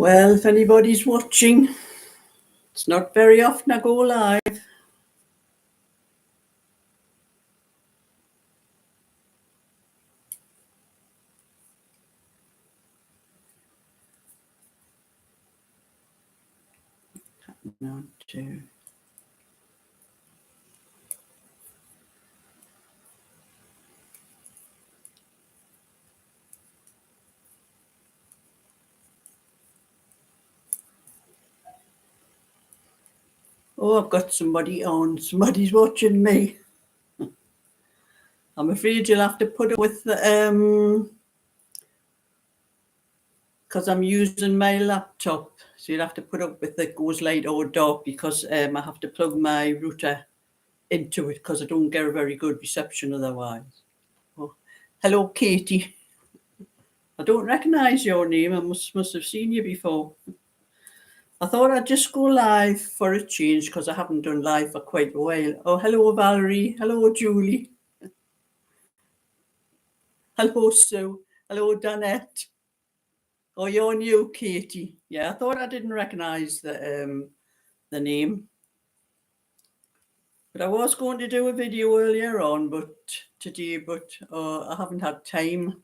Well, if anybody's watching, it's not very often I go live. Not to. Oh, I've got somebody on. Somebody's watching me. I'm afraid you'll have to put up with the because I'm using my laptop, so you'll have to put up with it goes light or dark because I have to plug my router into it because I don't get a very good reception otherwise. Oh, hello, Katie. I don't recognise your name. I must have seen you before. I thought I'd just go live for a change because I haven't done live for quite a while. Oh, hello, Valerie. Hello, Julie. Hello, Sue. Hello, Danette. Oh, you're new, Katie. Yeah, I thought I didn't recognise the name. But I was going to do a video earlier on, today, but I haven't had time,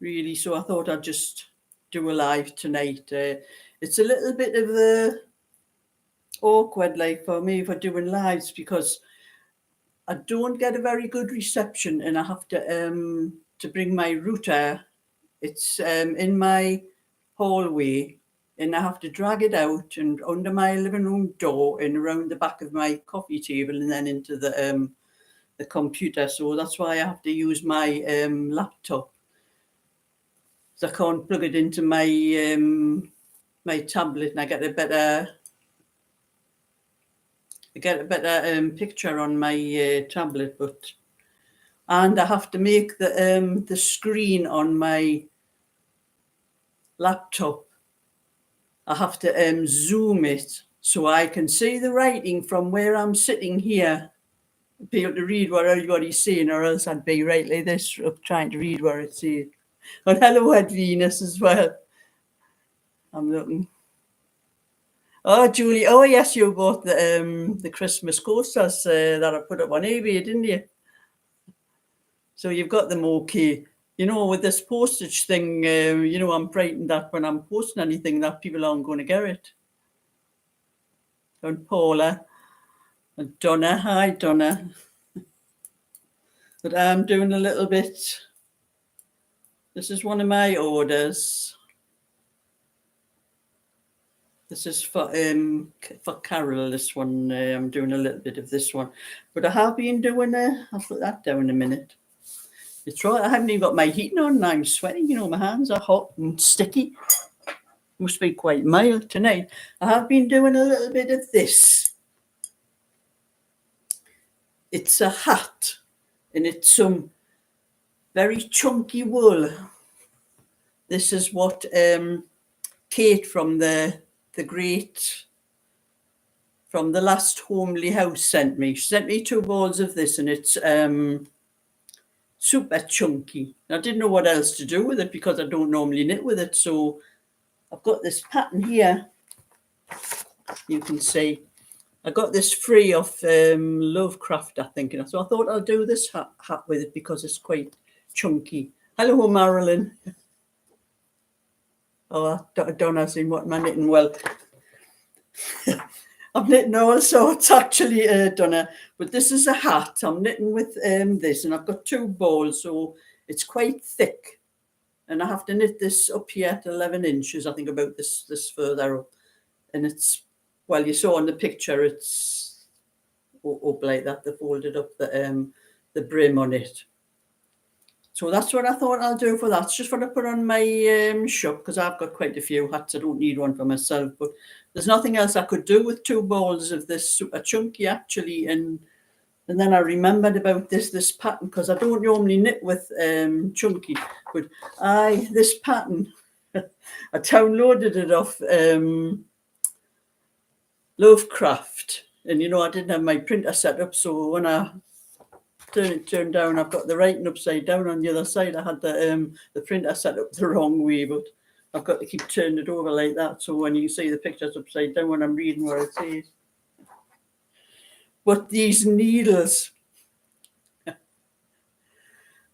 really. So I thought I'd just do a live tonight. It's a little bit of a awkward, like, for me for doing lives because I don't get a very good reception, and I have to bring my router. It's in my hallway, and I have to drag it out and under my living room door and around the back of my coffee table and then into the computer. So that's why I have to use my laptop. So I can't plug it into my my tablet, and I get a better picture on my tablet, and I have to make the screen on my laptop. I have to zoom it so I can see the writing from where I'm sitting here, be able to read what everybody's saying, or else I'd be right like this trying to read what it says. And hello, Ed Venus as well. I'm looking. Oh, Julie. Oh, yes, you bought the Christmas coasters that I put up on eBay, didn't you? So you've got them okay. You know, with this postage thing, I'm frightened that when I'm posting anything that people aren't going to get it. And Paula and Donna. Hi, Donna. But I'm doing a little bit. This is one of my orders. This is for Carol, this one. I'm doing a little bit of this one. But I have been doing I'll put that down in a minute. It's right, I haven't even got my heating on and I'm sweating. My hands are hot and sticky. Must be quite mild tonight. I have been doing a little bit of this. It's a hat, and it's some very chunky wool. This is what Kate from the last homely house sent me. She sent me 2 balls of this, and it's super chunky. I didn't know what else to do with it because I don't normally knit with it. So I've got this pattern here. You can see I got this free off Lovecraft, I think. So I thought I'll do this hat with it because it's quite chunky. Hello, Marilyn. Oh, I don't know what am I knitting? Well, I'm knitting all sorts actually, Donna. But this is a hat. I'm knitting with this, and I've got 2 balls, so it's quite thick. And I have to knit this up here at 11 inches, I think, about this further up. And it's, well, you saw in the picture, it's up like that. They folded up the brim on it. So that's what I thought I'll do for that. It's just what I put on my shop because I've got quite a few hats. I don't need one for myself, but there's nothing else I could do with 2 balls of this super chunky actually. And then I remembered about this pattern because I don't normally knit with chunky, but this pattern, I downloaded it off Lovecraft, and I didn't have my printer set up, so when I turned down, I've got the writing upside down on the other side. I had the printer set up the wrong way, but I've got to keep turning it over like that, so when you see the pictures upside down when I'm reading what it says. But these needles, they're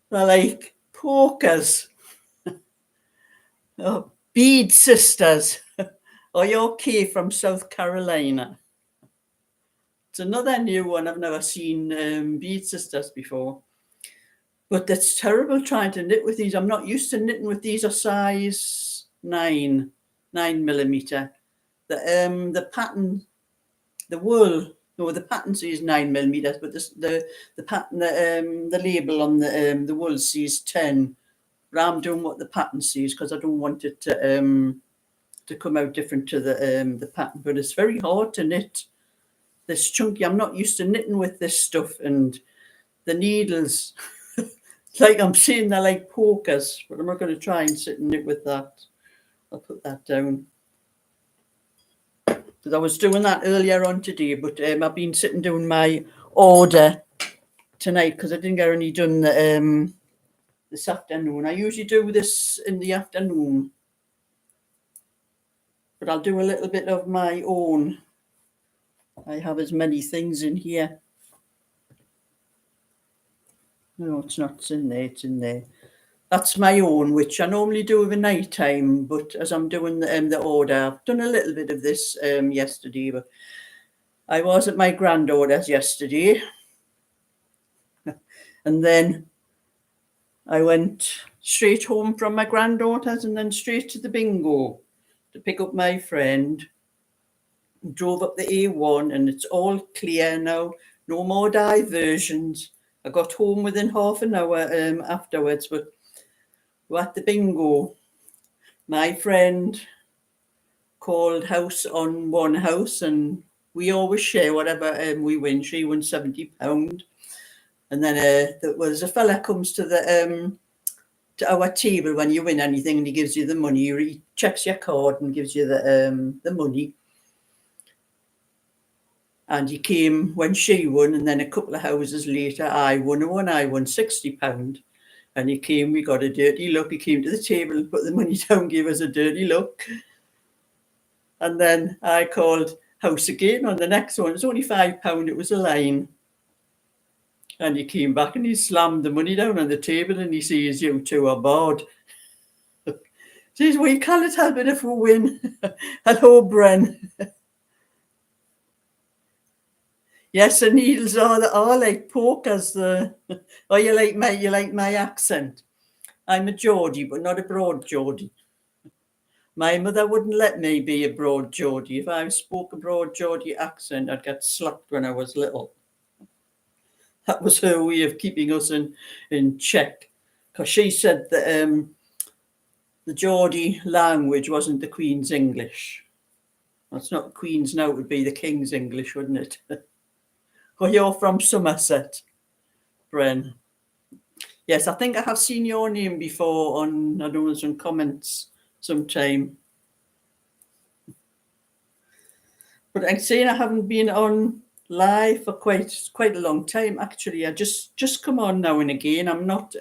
like pokers, oh, bead sisters. Are you okay from South Carolina? It's another new one. I've never seen bead sisters before. But that's terrible trying to knit with these. I'm not used to knitting with these. Are size 9mm. The pattern, the wool, no, the pattern says 9mm, but the pattern, the label on the wool says 10. But I'm doing what the pattern says because I don't want it to come out different to the pattern. But it's very hard to knit. This chunky. I'm not used to knitting with this stuff, and the needles. Like I'm saying, they're like pokers, but I'm not going to try and sit and knit with that. I'll put that down. Because I was doing that earlier on today, but I've been sitting doing my order tonight because I didn't get any done this afternoon. I usually do this in the afternoon, but I'll do a little bit of my own. I have as many things in here. No, it's not. It's in there. It's in there. That's my own, which I normally do over night time. But as I'm doing the order, I've done a little bit of this yesterday. But I was at my granddaughter's yesterday, and then I went straight home from my granddaughter's, and then straight to the bingo to pick up my friend. Drove up the A1, and it's all clear now. No more diversions. I got home within half an hour afterwards, but we're at the bingo. My friend called house on one house, and we always share whatever we win. She won £70, and then there was a fella comes to our table when you win anything, and he gives you the money. He checks your card and gives you the money. And he came when she won, and then a couple of houses later, I won £60. And he came, we got a dirty look. He came to the table and put the money down, gave us a dirty look. And then I called house again on the next one. It was only £5, it was a line. And he came back and he slammed the money down on the table and he says, "You two are bored." He says, "We can't help it if we win." Hello, Bren. Yes, the needles are like pokers. Oh, you like my accent. I'm a Geordie, but not a broad Geordie. My mother wouldn't let me be a broad Geordie. If I spoke a broad Geordie accent, I'd get slapped when I was little. That was her way of keeping us in check. Because she said that the Geordie language wasn't the Queen's English. Well, it's not the Queen's now, it would be the King's English, wouldn't it? Oh, you're from Somerset, Bren. Yes, I think I have seen your name before on, I don't know, some comments sometime. But I'm saying I haven't been on live for quite a long time, actually. I just come on now and again. I'm not...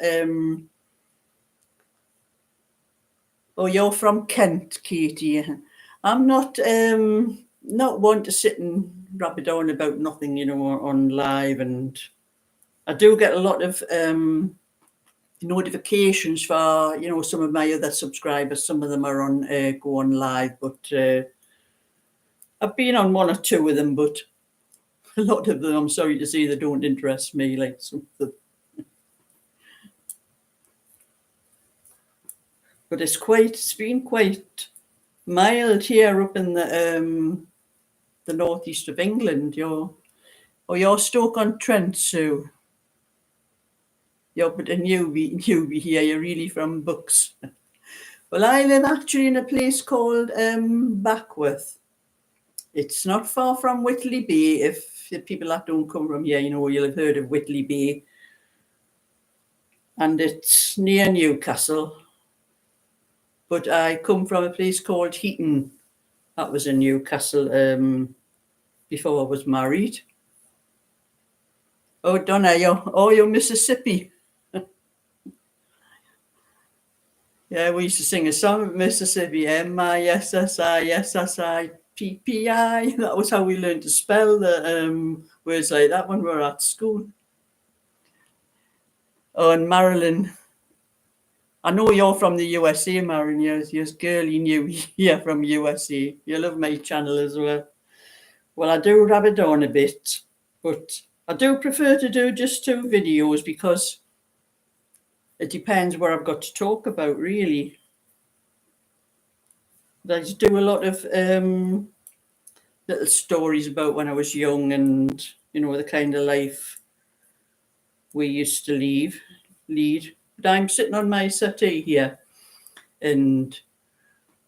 Oh, you're from Kent, Katie. I'm not one to sit and rabbiting on about nothing, on live. And I do get a lot of notifications for, some of my other subscribers. Some of them are on go on live, but I've been on one or two of them, but a lot of them, I'm sorry to say, they don't interest me like something. But it's been quite mild here up in the northeast of England. You're Stoke-on-Trent, Sue. You're but a newbie here. You're really from Bucks. Well, I live actually in a place called Backworth. It's not far from Whitley Bay. If the people that don't come from here, you'll have heard of Whitley Bay. And it's near Newcastle. But I come from a place called Heaton. That was in Newcastle before I was married. Oh, Donna, you're Mississippi. Yeah, we used to sing a song at Mississippi, MISSI, PPI. That was how we learned to spell the words like that when we were at school. Oh, and Marilyn, I know you're from the USA, Marilyn. You're girly new here from USA. You love my channel as well. Well, I do rabbit on a bit, but I do prefer to do just 2 videos because it depends what I've got to talk about, really. I do a lot of little stories about when I was young and, you know, the kind of life we used to lead. But I'm sitting on my settee here, and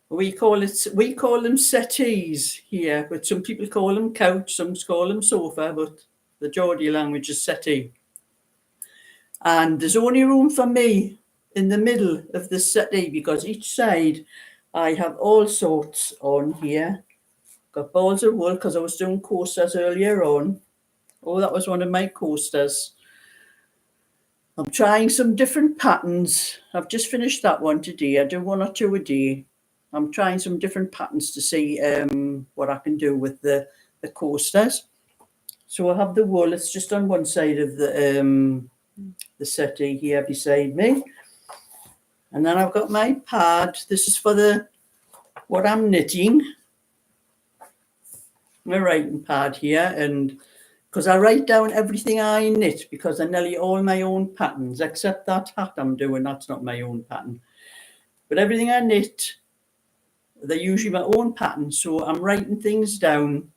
we call them settees here, but some people call them couch, some call them sofa, but the Geordie language is settee. And there's only room for me in the middle of the settee because each side I have all sorts on here. Got balls of wool because I was doing coasters earlier on. Oh, that was one of my coasters. I'm trying some different patterns. I've just finished that one today. I do 1 or 2 a day. I'm trying some different patterns to see what I can do with the coasters. So I have the wool. It's just on one side of the settee here beside me. And then I've got my pad. This is for what I'm knitting. My writing pad here, and because I write down everything I knit because they're nearly all my own patterns, except that hat I'm doing, that's not my own pattern. But everything I knit, they're usually my own pattern, so I'm writing things down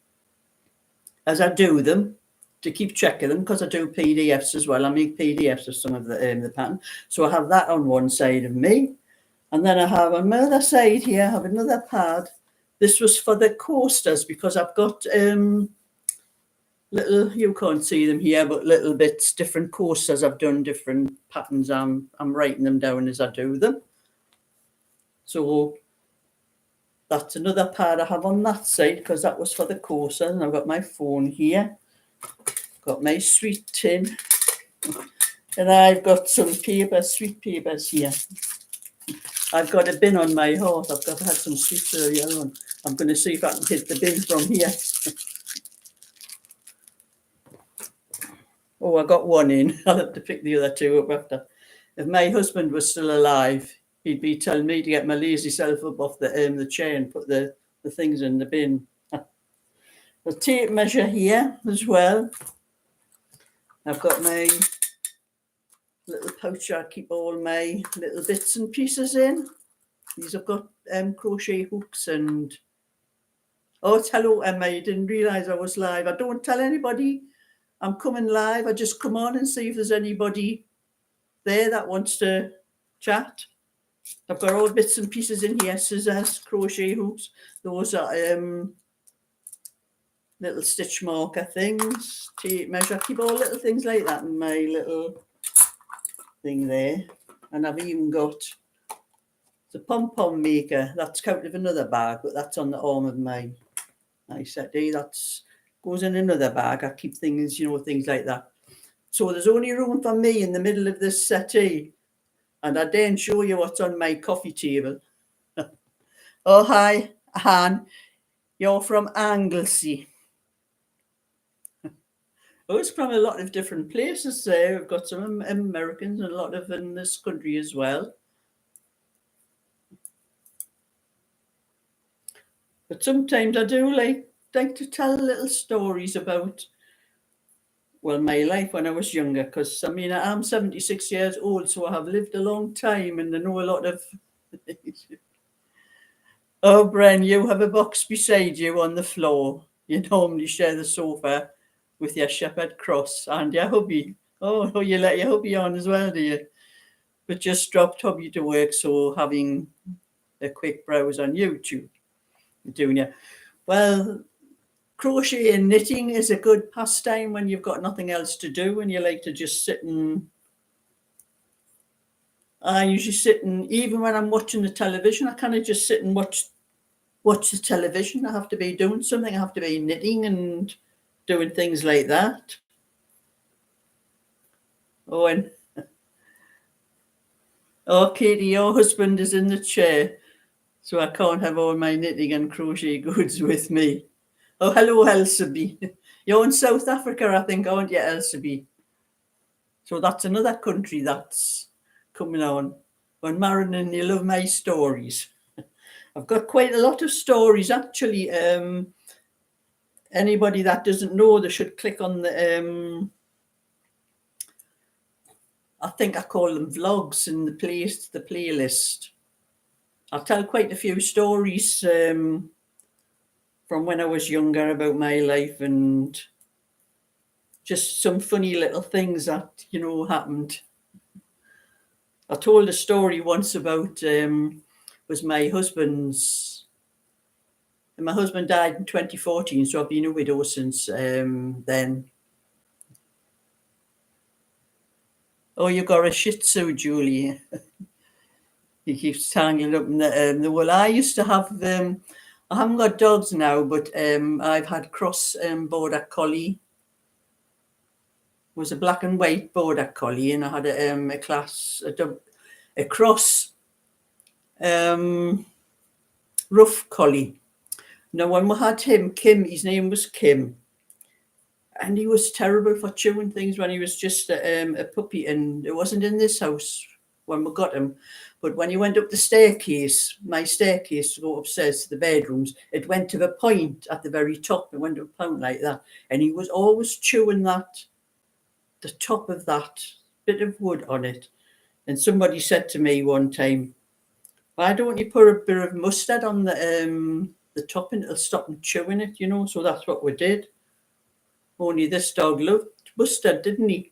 as I do them to keep checking them because I do PDFs as well. I make PDFs of some of the pattern. So I have that on one side of me, and then I have on my other side here, I have another pad. This was for the coasters because I've got little, you can't see them here, but little bits, different coasters. I've done different patterns. I'm writing them down as I do them. So that's another pad I have on that side because that was for the coasters. And I've got my phone here, got my sweet tin, and I've got some sweet papers here. I've got a bin on my hearth. I've had some sweets earlier on. I'm going to see if I can hit the bin from here. Oh, I got one in. I'll have to pick the other 2 up after. If my husband was still alive, he'd be telling me to get my lazy self up off the chair and put the things in the bin. The tape measure here as well. I've got my little pouch I keep all my little bits and pieces in. These have got crochet hooks and... Oh, it's hello, Emma. You didn't realise I was live. I don't tell anybody I'm coming live. I just come on and see if there's anybody there that wants to chat. I've got all bits and pieces in here, scissors, crochet hooks. Those are little stitch marker things, tape measure. I keep all little things like that in my little thing there. And I've even got the pom-pom maker. That's out of another bag, but that's on the arm of my settee. That's goes in another bag. I keep things, things like that. So there's only room for me in the middle of this settee. And I daren't show you what's on my coffee table. Oh, hi, Han. You're from Anglesey. Oh, it's from a lot of different places there. We've got some Americans and a lot of in this country as well. But sometimes I do like to tell little stories about, well, my life when I was younger, because I'm 76 years old, so I have lived a long time and I know a lot of... Oh, Bren, you have a box beside you on the floor. You normally share the sofa with your shepherd cross and your hubby. Oh, you let your hubby on as well, do you? But just dropped hubby to work, so having a quick browse on YouTube. Doing it. Well, crochet and knitting is a good pastime when you've got nothing else to do and you like to just sit and... I usually sit and, even when I'm watching the television, I kind of just sit and watch the television. I have to be doing something. I have to be knitting and doing things like that. Oh, and Oh, Katie, your husband is in the chair, so I can't have all my knitting and crochet goods with me. Oh, hello, Elsaby. You're in South Africa, I think, aren't you, Elsaby? So that's another country that's coming on. When Marilyn, you love my stories. I've got quite a lot of stories, actually. Anybody that doesn't know, they should click on the, I think I call them vlogs in the playlist. I'll tell quite a few stories from when I was younger about my life, and just some funny little things that, happened. I told a story once about was my husband's. My husband died in 2014, so I've been a widow since then. Oh, you got a Shih Tzu, Julie. He keeps tangling up in the wool. I used to have them. I haven't got dogs now, but I've had cross border collie. It was a black and white border collie, and I had a cross rough collie. Now, when we had him, Kim, his name was Kim, and he was terrible for chewing things when he was just a puppy, and it wasn't in this house when we got him. But when he went up the staircase, my staircase to go upstairs to the bedrooms, it went to the point at the very top. It went to a point like that, and he was always chewing the top of that bit of wood on it. And somebody said to me one time, "Why don't you put a bit of mustard on the top and it'll stop him chewing it?" So that's what we did. Only this dog loved mustard, didn't he?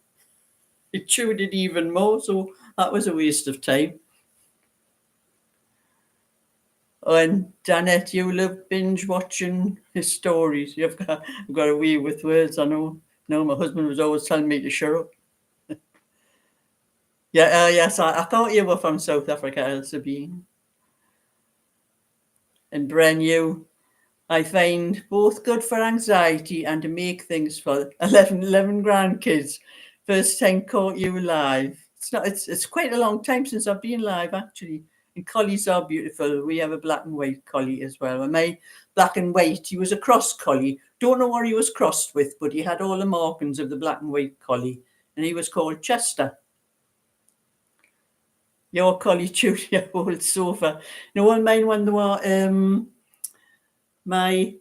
He chewed it even more, so that was a waste of time. Oh, and Danette, you love binge watching his stories. You've got a wee with words, I know. No, my husband was always telling me to shut up. Yeah, yes, I thought you were from South Africa, Elsa Bean. And Bren, you, I find both good for anxiety and to make things for 11 grandkids. First time caught you live. It's quite a long time since I've been live, actually. And collies are beautiful. We have a black and white collie as well. And my black and white, he was a cross collie. Don't know what he was crossed with, but he had all the markings of the black and white collie. And he was called Chester. Your collie chewed your old sofa. No, all mine when they were my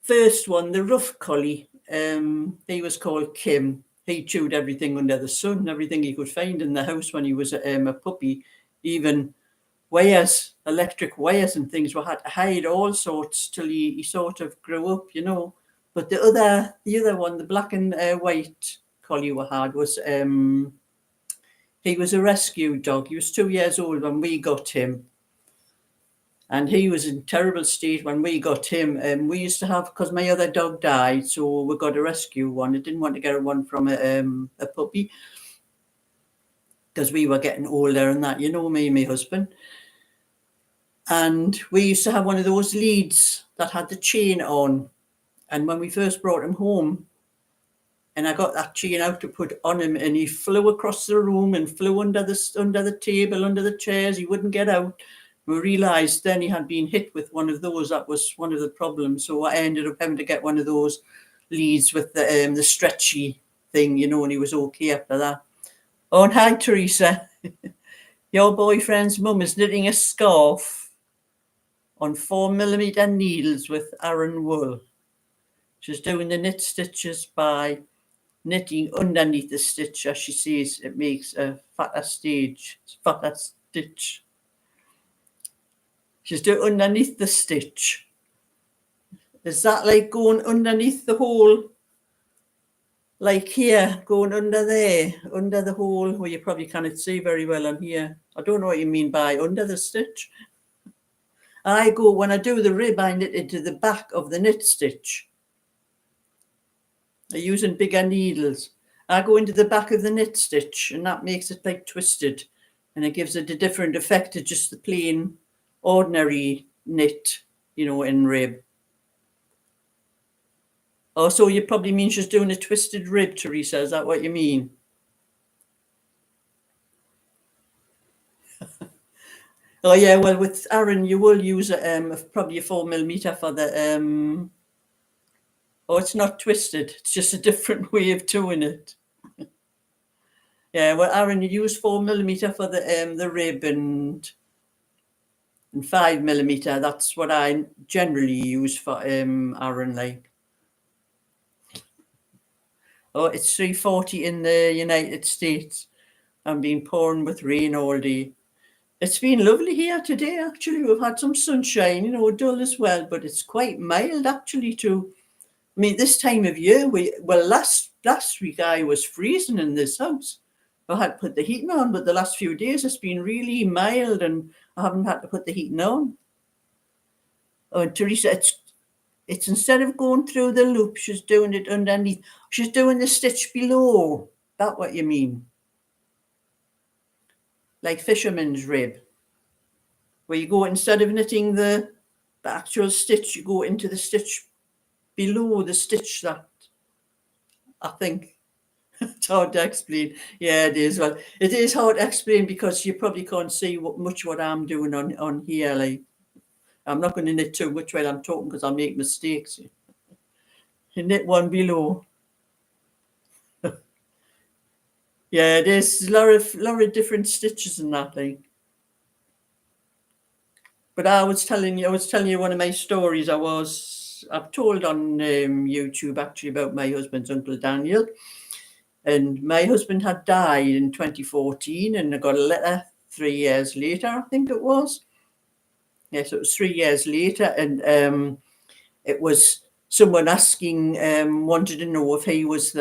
first one, the rough collie, he was called Kim. He chewed everything under the sun, everything he could find in the house when he was a puppy, even wires, electric wires and things. We had to hide all sorts till he sort of grew up, But the other one, the black and white collie we had, was he was a rescue dog. He was 2 years old when we got him. And he was in terrible state when we got him. We used to have, because my other dog died, so we got a rescue one. I didn't want to get one from a puppy because we were getting older and that, me and my husband. And we used to have one of those leads that had the chain on. And when we first brought him home, and I got that chain out to put on him, and he flew across the room and flew under the table, under the chairs. He wouldn't get out. We realised then he had been hit with one of those. That was one of the problems. So I ended up having to get one of those leads with the stretchy thing, and he was okay after that. Oh, and hi, Teresa. Your boyfriend's mum is knitting a scarf on 4mm needles with Aran wool. She's doing the knit stitches by knitting underneath the stitch. As she says, it makes a fatter stitch. She's doing underneath the stitch. Is that like going underneath the hole? Like here, going under there, under the hole, where you probably cannot see very well on here. I don't know what you mean by under the stitch. When I do the rib, I knit into the back of the knit stitch. I'm using bigger needles. I go into the back of the knit stitch, and that makes it like twisted, and it gives it a different effect to just the plain ordinary knit, in rib. Oh, so you probably mean she's doing a twisted rib, Teresa. Is that what you mean? Oh yeah, well with Aaron you will use probably a 4mm for the oh, it's not twisted, it's just a different way of doing it. Yeah, well Aaron, you use 4mm for the rib, and 5mm. That's what I generally use for Aaron, like. Oh, it's 3:40 in the United States. I'm been pouring with rain all day. It's been lovely here today, actually. We've had some sunshine, dull as well, but it's quite mild actually too. I mean, this time of year, last week I was freezing in this house. I had to put the heating on, but the last few days it's been really mild and I haven't had to put the heating on. Oh, and Teresa, it's instead of going through the loop, she's doing it underneath. She's doing the stitch below. That what you mean? Like fisherman's rib, where you go, instead of knitting the actual stitch, you go into the stitch below the stitch. That, I think. It's hard to explain. Yeah, it is. Well, it is hard to explain because you probably can't see much what I'm doing on here. Like, I'm not going to knit too much while I'm talking because I'll make mistakes. You knit one below. Yeah, there's a lot of different stitches in that thing. But I was telling you one of my stories I've told on YouTube actually about my husband's Uncle Daniel. And my husband had died in 2014, and I got a letter 3 years later, I think it was. Yes, it was 3 years later, and it was someone asking, wanted to know if he was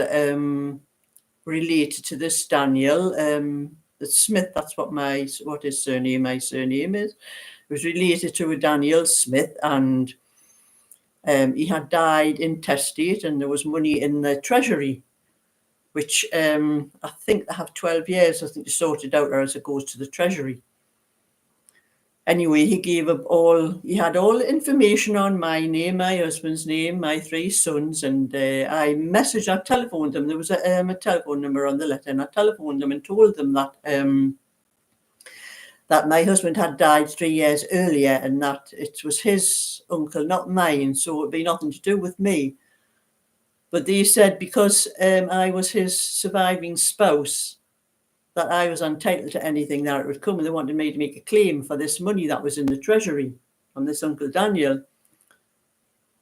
related to this Daniel, the Smith. That's what my surname is. It was related to a Daniel Smith, and he had died intestate, and there was money in the treasury, which I think they have 12 years, I think, to sort it out, or else it goes to the treasury. Anyway, he had all the information on my name, my husband's name, my 3 sons, and I telephoned them. There was a telephone number on the letter, and I telephoned them and told them that that my husband had died 3 years earlier, and that it was his uncle, not mine, so it'd be nothing to do with me. But they said because I was his surviving spouse, that I was entitled to anything that it would come, and they wanted me to make a claim for this money that was in the treasury from this Uncle Daniel.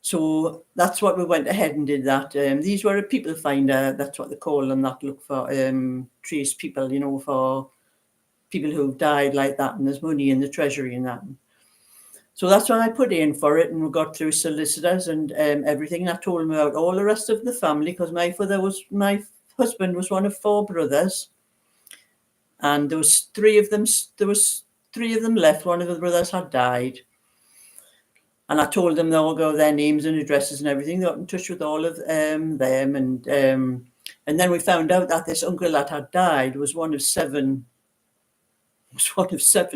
So that's what we went ahead and did that. These were a people finder, that's what they call them, that look for trace people, for people who've died like that, and there's money in the treasury and that. So that's when I put in for it, and we got through solicitors and everything. I told them about all the rest of the family, because my husband was one of 4 brothers, and there was 3 of them. There was 3 of them left. One of the brothers had died, and I told them they all got their names and addresses and everything. They got in touch with all of them, and then we found out that this uncle that had died was one of 7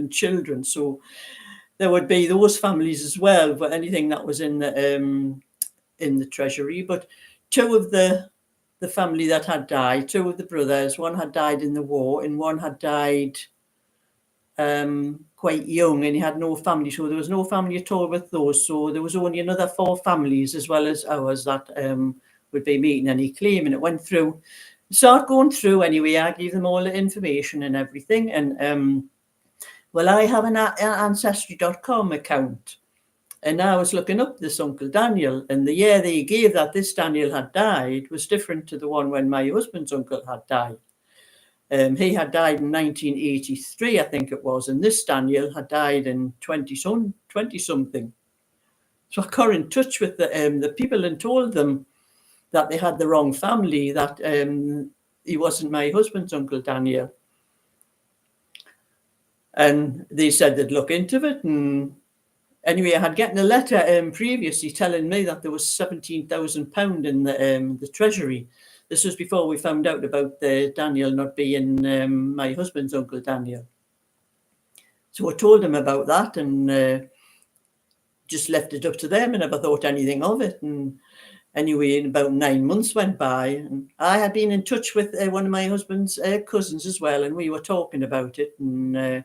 children. So there would be those families as well for anything that was in the treasury. But 2 of the family that had died, 2 of the brothers, one had died in the war, and one had died quite young, and he had no family. So there was no family at all with those. So there was only another 4 families as well as ours that would be making any claim, and it went through. Started going through anyway. I gave them all the information and everything, and well, I have an Ancestry.com account, and I was looking up this Uncle Daniel, and the year they gave that this Daniel had died was different to the one when my husband's uncle had died. He had died in 1983, I think it was, and this Daniel had died in 20-something. So I got in touch with the people and told them that they had the wrong family, that he wasn't my husband's Uncle Daniel. And they said they'd look into it. And anyway, I had gotten a letter previously telling me that there was £17,000 in the treasury. This was before we found out about the Daniel not being my husband's Uncle Daniel. So I told them about that, and just left it up to them, and never thought anything of it. And anyway, about 9 months went by, and I had been in touch with one of my husband's cousins as well, and we were talking about it. And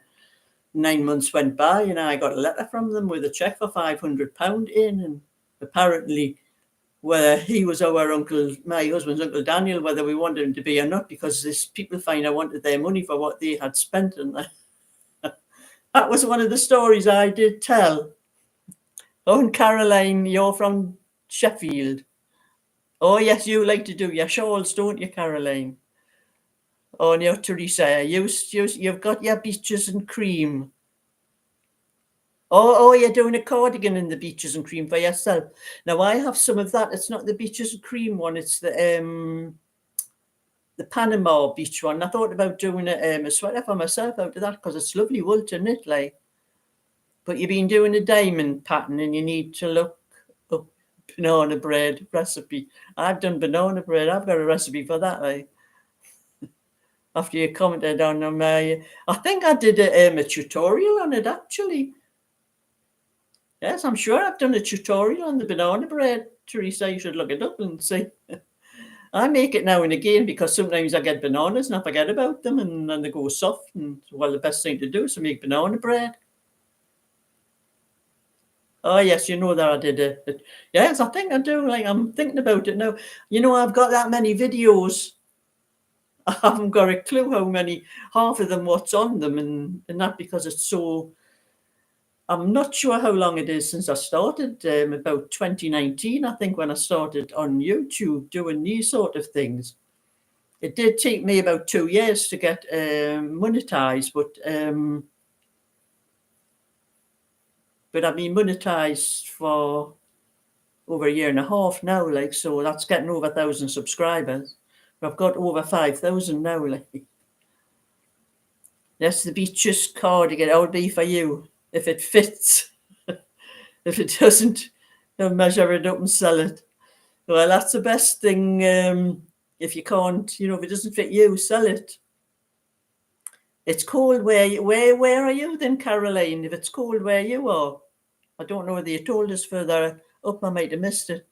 9 months went by and I got a letter from them with a cheque for £500 in, and apparently whether he was our uncle, my husband's Uncle Daniel, whether we wanted him to be or not, because this people find I wanted their money for what they had spent. And that was one of the stories I did tell. Oh, and Caroline, you're from Sheffield. Oh, yes, you like to do your shawls, don't you, Caroline? Oh, and you're Teresa, you've got your beaches and cream. Oh, you're doing a cardigan in the beaches and cream for yourself. Now, I have some of that. It's not the beaches and cream one. It's the Panama beach one. I thought about doing a sweater for myself out of that because it's lovely wool to knit, like. But you've been doing a diamond pattern and you need to look up banana bread recipe. I've done banana bread. I've got a recipe for that, like. After you commented on my, I think I did a tutorial on it, actually. Yes, I'm sure I've done a tutorial on the banana bread. Teresa, you should look it up and see. I make it now and again because sometimes I get bananas and I forget about them and then they go soft. And well, the best thing to do is to make banana bread. Oh, yes, you know that I did it. Yes, I think I do. Like, I'm thinking about it now. You know, I've got that many videos. I haven't got a clue how many, half of them, what's on them. And that because it's so... I'm not sure how long it is since I started, about 2019, I think, when I started on YouTube doing these sort of things. It did take me about 2 years to get monetized, but I've been monetized for over a year and a half now, like, so that's getting over 1,000 subscribers. I've got over 5,000 now, like. That's the beaches cardigan. That would be for you if it fits. If it doesn't, they'll measure it up and sell it. Well, that's the best thing. If you can't, if it doesn't fit you, sell it. It's cold where are you then, Caroline? If it's cold where you are, I don't know whether you told us further up. I might have missed it.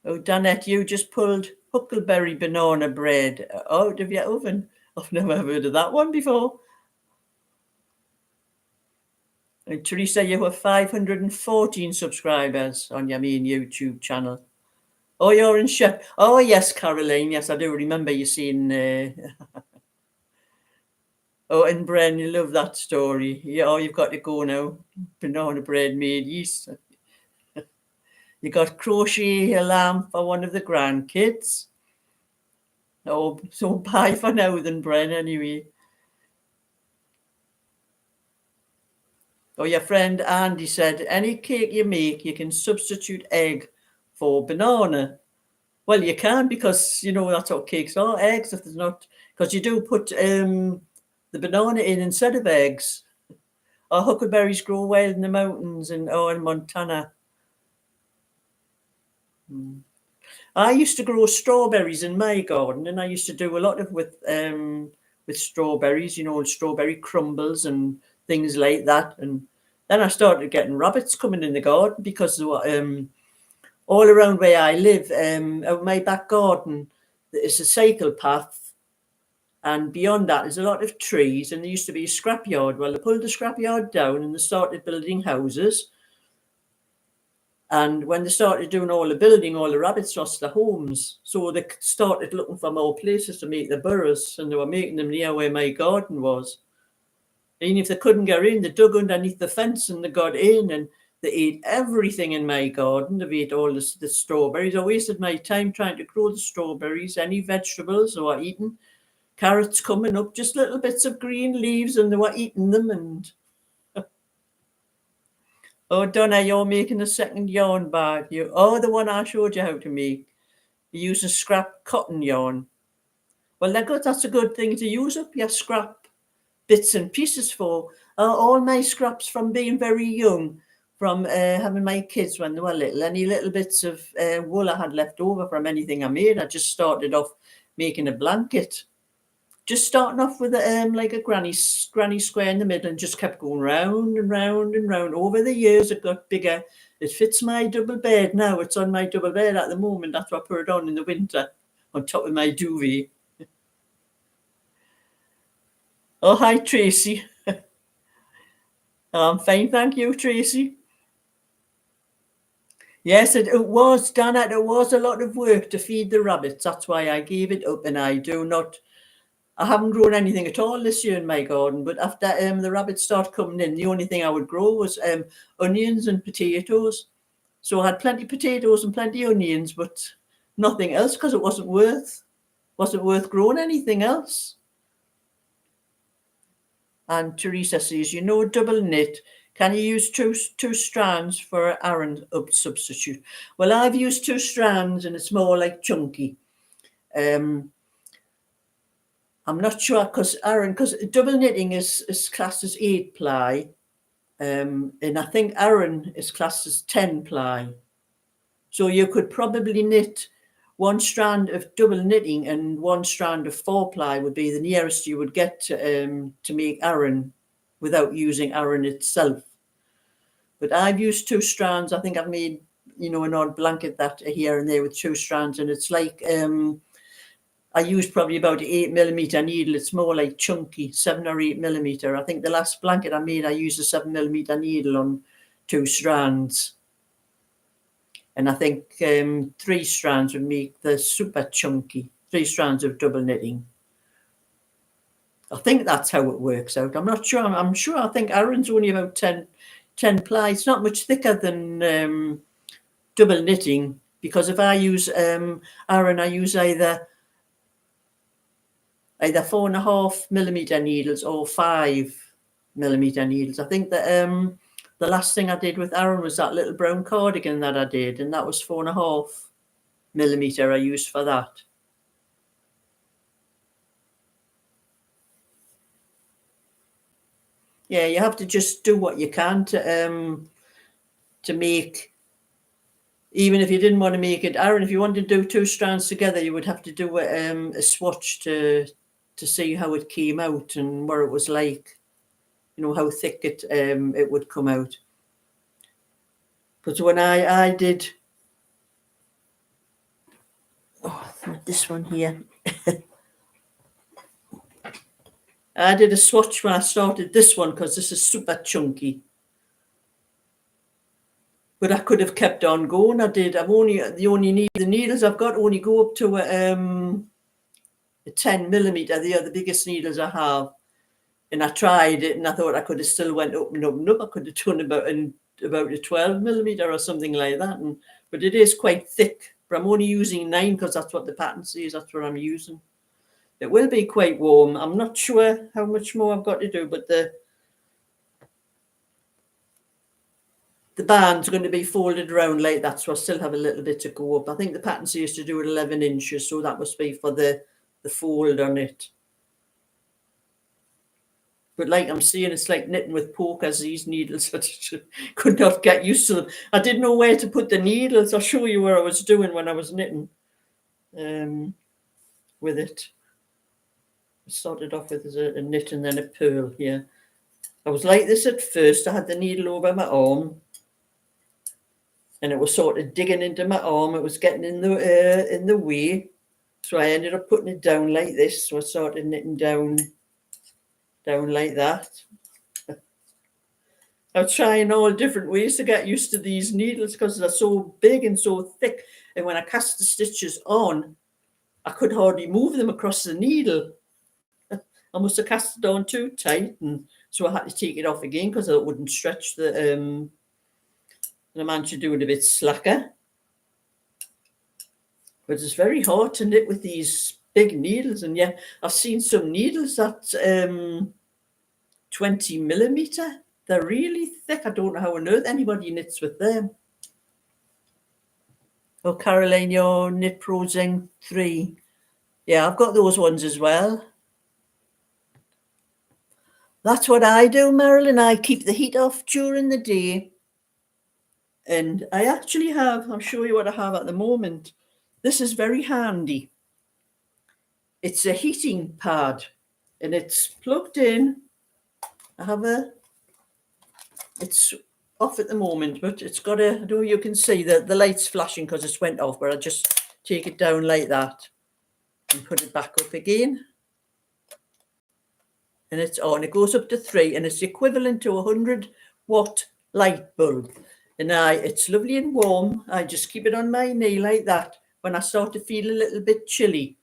Oh, Danette, you just pulled huckleberry banana bread out of your oven. I've never heard of that one before. And Teresa, you have 514 subscribers on your main YouTube channel. Oh, you're in Sheffield. Oh, yes, Caroline. Yes, I do remember you saying. Oh, and Bren, you love that story. Yeah, oh, you've got to go now. Banana bread made yeast. You got crochet a lamp for one of the grandkids. Oh, so bye for now then, Bren, anyway. Oh, your friend Andy said, any cake you make, you can substitute egg for banana. Well, you can, because, that's what cakes are, eggs, if there's not, because you do put the banana in instead of eggs. Oh, huckleberries grow well in the mountains in Montana. I used to grow strawberries in my garden, and I used to do a lot of with strawberries, strawberry crumbles and things like that. And then I started getting rabbits coming in the garden because all around where I live, out my back garden, there's a cycle path, and beyond that there's a lot of trees, and there used to be a scrapyard. Well, they pulled the scrapyard down and they started building houses. And when they started doing all the building, all the rabbits lost their homes. So they started looking for more places to make their burrows, and they were making them near where my garden was. Even if they couldn't get in, they dug underneath the fence and they got in, and they ate everything in my garden. They ate all the strawberries. I wasted my time trying to grow the strawberries. Any vegetables they were eating. Carrots coming up, just little bits of green leaves, and they were eating them. And oh, Donna, you're making a second yarn bag. The one I showed you how to make. You use a scrap cotton yarn. Well, that's a good thing to use up your scrap bits and pieces for. All my scraps from being very young, from having my kids when they were little, any little bits of wool I had left over from anything I made, I just started off making a blanket. Just starting off with like a granny square in the middle, and just kept going round and round and round. Over the years, it got bigger. It fits my double bed now. It's on my double bed at the moment. That's what I put it on in the winter, on top of my duvet. Oh, hi, Tracy. I'm fine, thank you, Tracy. Yes, it was, Dana. It was a lot of work to feed the rabbits. That's why I gave it up, and I haven't grown anything at all this year in my garden. But after the rabbits started coming in, the only thing I would grow was onions and potatoes. So I had plenty of potatoes and plenty of onions, but nothing else because it wasn't worth growing anything else. And Teresa says, double knit. Can you use two strands for Aran substitute? Well, I've used two strands and it's more like chunky. I'm not sure because double knitting is classed as 8-ply, and I think Aran is classed as 10-ply. So you could probably knit one strand of double knitting and one strand of 4-ply would be the nearest you would get to make Aran without using Aran itself. But I've used two strands. I think I've made, an odd blanket that here and there with two strands, and it's like I used probably about 8mm needle. It's more like chunky, 7 or 8mm. I think the last blanket I made, I used a 7mm needle on 2 strands. And I think 3 strands would make the super chunky, 3 strands of double knitting. I think that's how it works out. I'm not sure. I'm sure. I think Aran's only about 10 ply. It's not much thicker than double knitting, because if I use Aran, I use either 4.5mm needles or 5mm needles. I think that the last thing I did with Aran was that little brown cardigan that I did, and that was 4.5mm I used for that. Yeah, you have to just do what you can to make. Even if you didn't want to make it, Aran, if you wanted to do 2 strands together, you would have to do a swatch to see how it came out and what it was like, how thick it would come out. Because when I did, this one here, I did a swatch when I started this one because this is super chunky. But I could have kept on going. The needles I've got only go up to a 10mm. They are the biggest needles I have. And I tried it and I thought I could have still went up and up and up. I could have done about a 12mm or something like that. But it is quite thick. But I'm only using 9 because that's what the pattern says. That's what I'm using. It will be quite warm. I'm not sure how much more I've got to do, but the band's going to be folded around like that, so I still have a little bit to go up. I think the pattern says to do it 11 inches, so that must be for the fold on it. But like I'm saying, it's like knitting with pokers, these needles. I could not get used to them. I didn't know where to put the needles. I'll show you what I was doing when I was knitting with it. I started off with a knit and then a purl here. I was like this at first. I had the needle over my arm, and it was sort of digging into my arm. It was getting in the way. So I ended up putting it down like this. So I started knitting down like that. I was trying all different ways to get used to these needles because they're so big and so thick. And when I cast the stitches on, I could hardly move them across the needle. I must have cast it on too tight, and so I had to take it off again because it wouldn't stretch the I managed to do it a bit slacker. But it's very hard to knit with these big needles. And yeah, I've seen some needles that 20mm. They're really thick. I don't know how on earth anybody knits with them. Oh, Caroline, your Knit Prosing 3. Yeah, I've got those ones as well. That's what I do, Marilyn. I keep the heat off during the day. And I actually I'll show you what I have at the moment. This is very handy. It's a heating pad and it's plugged in. It's off at the moment, but it's got I know you can see the light's flashing because it's went off, but I just take it down like that and put it back up again. and it's on. It goes up to 3, and it's equivalent to a 100-watt light bulb. And it's lovely and warm. I just keep it on my knee like that when I start to feel a little bit chilly.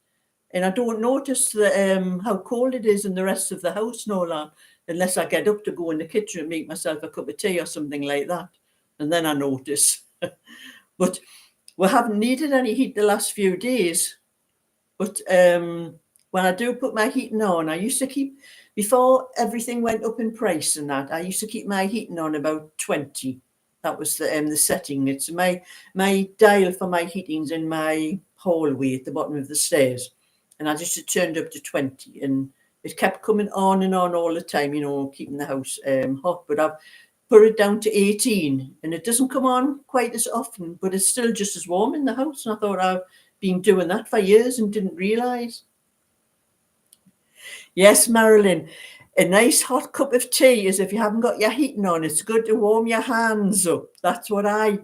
And I don't notice how cold it is in the rest of the house no long, unless I get up to go in the kitchen and make myself a cup of tea or something like that. And then I notice. But we haven't needed any heat the last few days. But when I do put my heating on, I used to keep, before everything went up in price and that, I used to keep my heating on about 20. That was the setting. It's my dial for my heating's in my hallway at the bottom of the stairs. And I just turned up to 20, and it kept coming on and on all the time, keeping the house hot. But I've put it down to 18, and it doesn't come on quite as often, but it's still just as warm in the house. And I thought I've been doing that for years and didn't realise. Yes, Marilyn, a nice hot cup of tea is, if you haven't got your heating on, it's good to warm your hands up. That's what I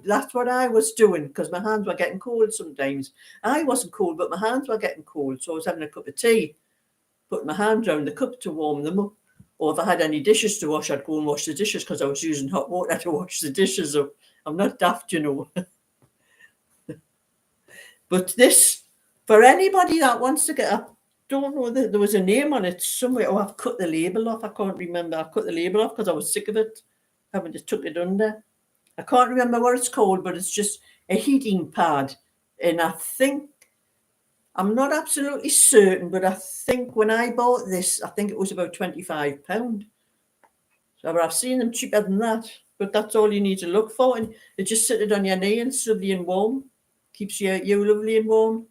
was doing, because my hands were getting cold sometimes. I wasn't cold, but my hands were getting cold, so I was having a cup of tea, putting my hands around the cup to warm them up. Or if I had any dishes to wash, I'd go and wash the dishes, because I was using hot water to wash the dishes up. I'm not daft, But this, for anybody that wants to get up, don't know that there was a name on it somewhere. Oh, I've cut the label off. I can't remember. I've cut the label off because I was sick of it, having to tuck it under. I can't remember what it's called, but it's just a heating pad. And I think, I'm not absolutely certain, but I think when I bought this, I think it was about £25. So I've seen them cheaper than that, but that's all you need to look for. And you just sit it on your knee, and it's lovely and warm. Keeps you lovely and warm.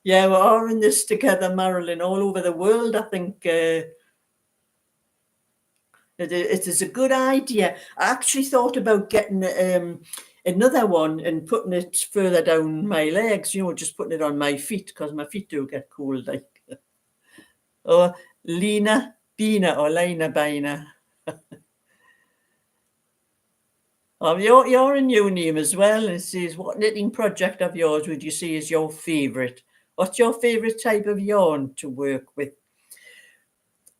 Yeah, we're all in this together, Marilyn, all over the world. I think it is a good idea. I actually thought about getting another one and putting it further down my legs, just putting it on my feet, because my feet do get cold. Like, or Lena Bina or Lena Bina. Oh, you're a new name as well. It says, what knitting project of yours would you say is your favourite? What's your favourite type of yarn to work with?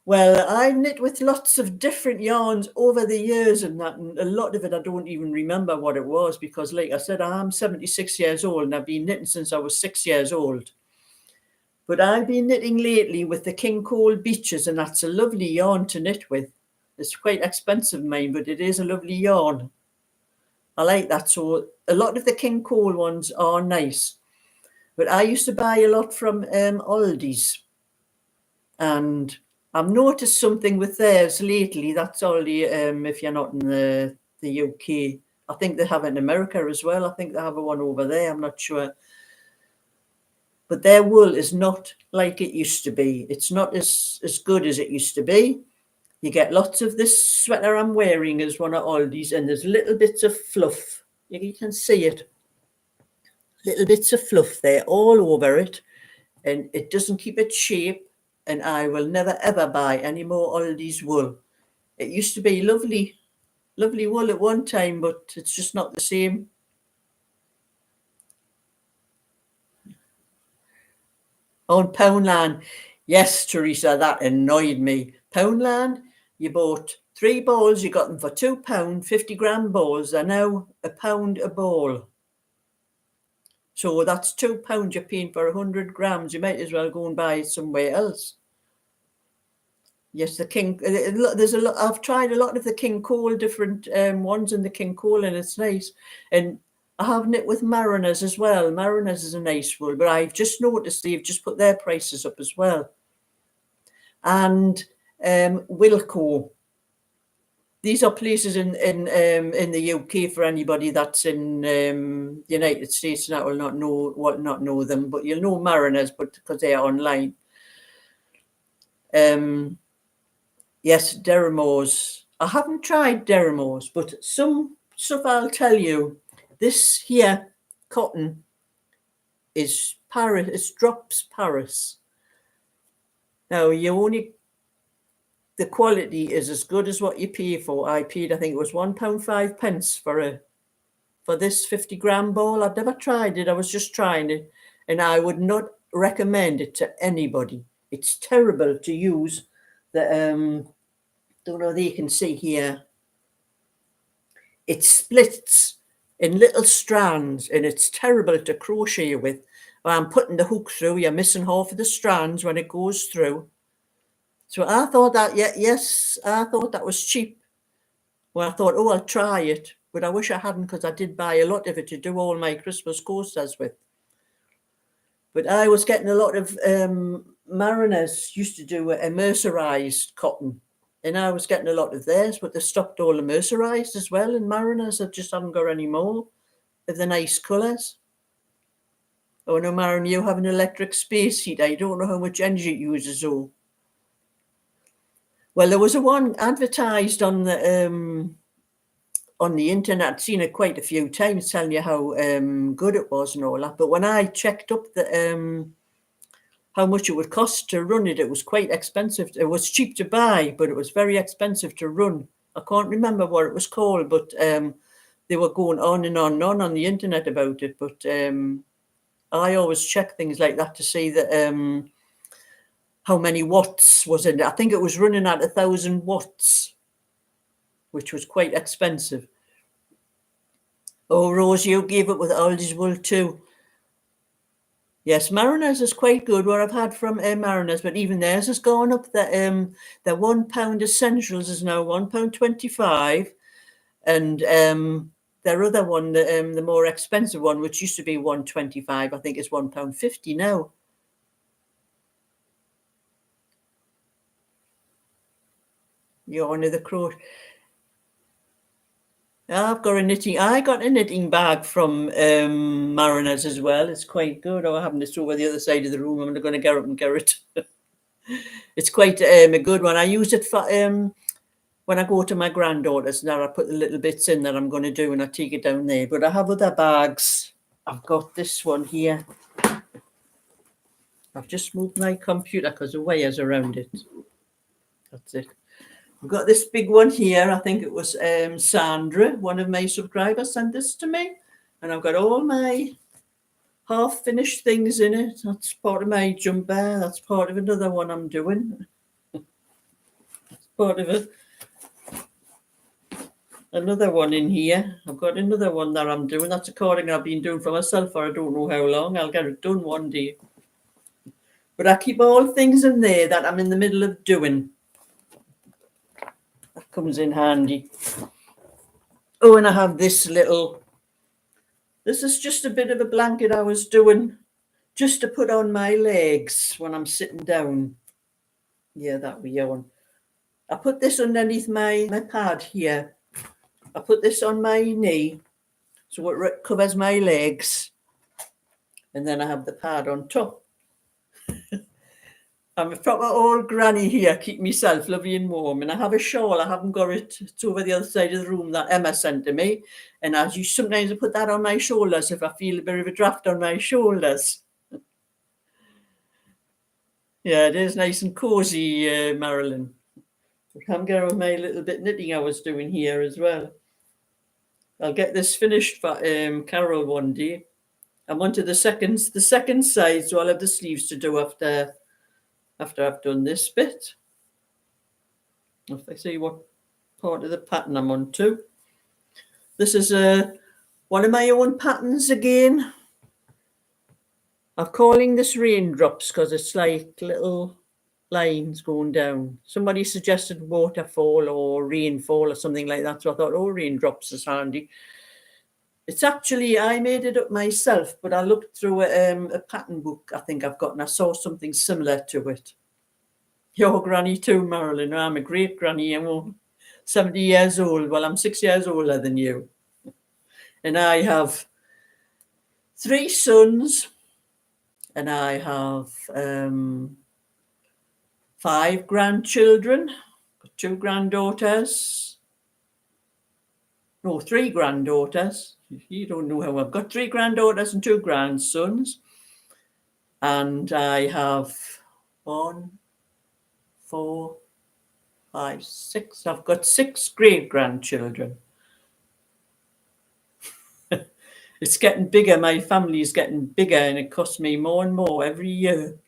Well, I've knit with lots of different yarns over the years, and a lot of it I don't even remember what it was, because like I said, I'm 76 years old and I've been knitting since I was 6 years old. But I've been knitting lately with the King Cole Beaches, and that's a lovely yarn to knit with. It's quite expensive, mine, but it is a lovely yarn. I like that. So a lot of the King Cole ones are nice. But I used to buy a lot from Aldi's, and I've noticed something with theirs lately. That's only if you're not in the UK. I think they have it in America as well. I think they have one over there. I'm not sure. But their wool is not like it used to be. It's not as good as it used to be. You get lots of this sweater I'm wearing is one of Aldi's, and there's little bits of fluff. You can see it. Little bits of fluff there all over it, and it doesn't keep its shape, and I will never ever buy any more Aldi's wool. It used to be lovely wool at one time, but it's just not the same. On Poundland, yes, Teresa, that annoyed me. Poundland, you bought 3 balls, you got them for £2, 50-gram balls. They're now £1 a ball. So that's £2 you're paying for 100 grams. You might as well go and buy it somewhere else. Yes, the King. There's a lot. I've tried a lot of the King Cole different ones in the King Cole, and it's nice. And I have knit with Mariners as well. Mariners is a nice wool, but I've just noticed they've just put their prices up as well. And Wilko. These are places in the UK for anybody that's in the United States, and that will not know them, but you'll know Mariners, but because they are online. Yes, Deramores. I haven't tried Deramores, but some stuff I'll tell you. This here cotton is Paris. It's Drops Paris. Now the quality is as good as what you pay for. I paid, I think it was £1.05 for this 50-gram ball. I've never tried it. I was just trying it, and I would not recommend it to anybody. It's terrible to use that don't know whether you can see here. It splits in little strands and it's terrible to crochet with. I'm putting the hook through, you're missing half of the strands when it goes through. So I thought that, I thought that was cheap. Well, I thought, oh, I'll try it. But I wish I hadn't, because I did buy a lot of it to do all my Christmas coasters with. But I was getting a lot of mariners used to do a mercerized cotton. And I was getting a lot of theirs, but they stopped all the mercerized as well. And mariners, I just haven't got any more of the nice colours. Oh no, Marin, you have an electric space heater. I don't know how much energy it uses, though. Well, there was a one advertised on the internet. I'd seen it quite a few times, telling you how good it was and all that. But when I checked up the how much it would cost to run it, it was quite expensive. It was cheap to buy, but it was very expensive to run. I can't remember what it was called, but they were going on and on and on the internet about it. But I always check things like that to see that how many watts was in it. I think it was running at 1,000 watts, which was quite expensive. Oh, Rose, you gave it with Aldi's wool too. Yes, Mariners is quite good. What I've had from Mariners, but even theirs has gone up. The £1 essentials is now £1.25, and their other one, the more expensive one, which used to be £1.25, I think is £1.50 now. You're one of the crow. I've got a knitting. I got a knitting bag from Mariners as well. It's quite good. Oh, I haven't it over the other side of the room. I'm going to get up and get it. It's quite a good one. I use it for when I go to my granddaughter's. Now I put the little bits in that I'm going to do, and I take it down there. But I have other bags. I've got this one here. I've just moved my computer because the wires around it. That's it. I've got this big one here. I think it was Sandra, one of my subscribers, sent this to me. And I've got all my half-finished things in it. That's part of my jumper. That's part of another one I'm doing. That's part of it. Another one in here. I've got another one that I'm doing. That's a cardigan I've been doing for myself for I don't know how long. I'll get it done one day. But I keep all things in there that I'm in the middle of doing. That comes in handy. Oh, and I have this little, this is just a bit of a blanket I was doing just to put on my legs when I'm sitting down. Yeah, that we on. I put this underneath my pad here. I put this on my knee so it covers my legs. And then I have the pad on top. I'm a proper old granny here, keep myself lovely and warm. And I have a shawl. I haven't got it. It's over the other side of the room that Emma sent to me. And sometimes I put that on my shoulders if I feel a bit of a draft on my shoulders. Yeah, it is nice and cozy, Marilyn. I'm going with my little bit knitting I was doing here as well. I'll get this finished for Carol one day. I'm onto the second side, so I'll have the sleeves to do after I've done this bit. If I see what part of the pattern I'm on to. This is one of my own patterns again. I'm calling this raindrops because it's like little lines going down. Somebody suggested waterfall or rainfall or something like that. So I thought, oh, raindrops is handy. It's actually, I made it up myself, but I looked through a pattern book I think I've got, and I saw something similar to it. Your granny too, Marilyn. I'm a great granny. I'm 70 years old. Well, I'm 6 years older than you. And I have 3 sons, and I have 5 grandchildren, 2 granddaughters. No, 3 granddaughters. You don't know how I've got 3 granddaughters and 2 grandsons. And I have 1, 4, 5, 6. I've got 6 great-grandchildren. It's getting bigger. My family is getting bigger, and it costs me more and more every year.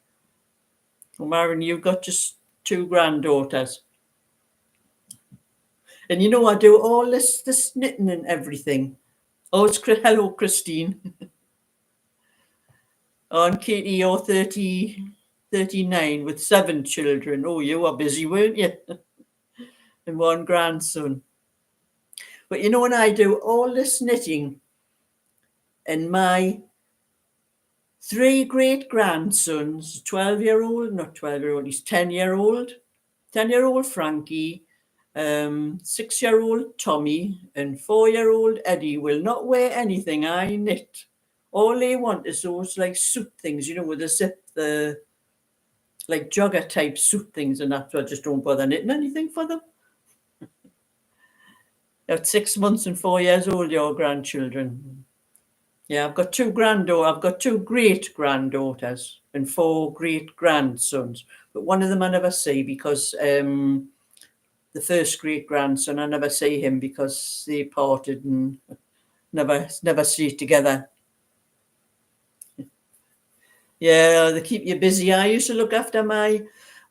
Well, Marin, you've got just 2 granddaughters. And you know, I do all this knitting and everything. Oh, it's hello, Christine. Oh, and Katie, you're 39 with 7 children. Oh, you were busy, weren't you? And 1 grandson. But you know, when I do all this knitting, and my 3 great grandsons, 12-year-old, not 12-year-old, he's 10-year-old, 10-year-old Frankie, 6-year-old Tommy, and 4-year-old Eddie will not wear anything I knit. All they want is those like suit things, you know, with the zip, the like jogger type suit things, and that. So I just don't bother knitting anything for them. At 6 months and 4 years old, your grandchildren. Yeah, I've got 2 great granddaughters and 4 great grandsons, but one of them I never see because the first great grandson, I never see him because they parted and never see it together. Yeah, they keep you busy. I used to look after my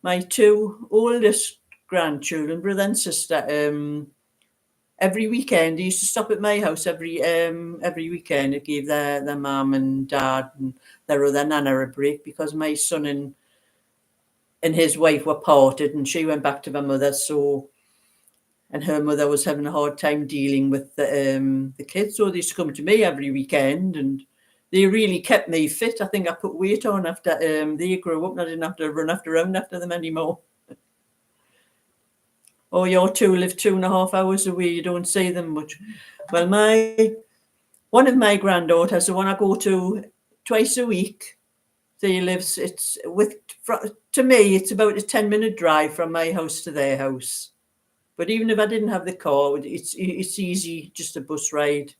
2 oldest grandchildren, brother and sister. Every weekend, they used to stop at my house every weekend. It gave their mum and dad and their other nana a break because my son and his wife were parted, and she went back to her mother. So, and her mother was having a hard time dealing with the kids, so they used to come to me every weekend, and they really kept me fit. I think I put weight on after they grew up, and I didn't have to run around after them anymore. Oh, your 2 live 2.5 hours away. You don't see them much. Well, one of my granddaughters, the one I go to twice a week, to me, it's about a 10-minute drive from my house to their house. But even if I didn't have the car, it's easy, just a bus ride.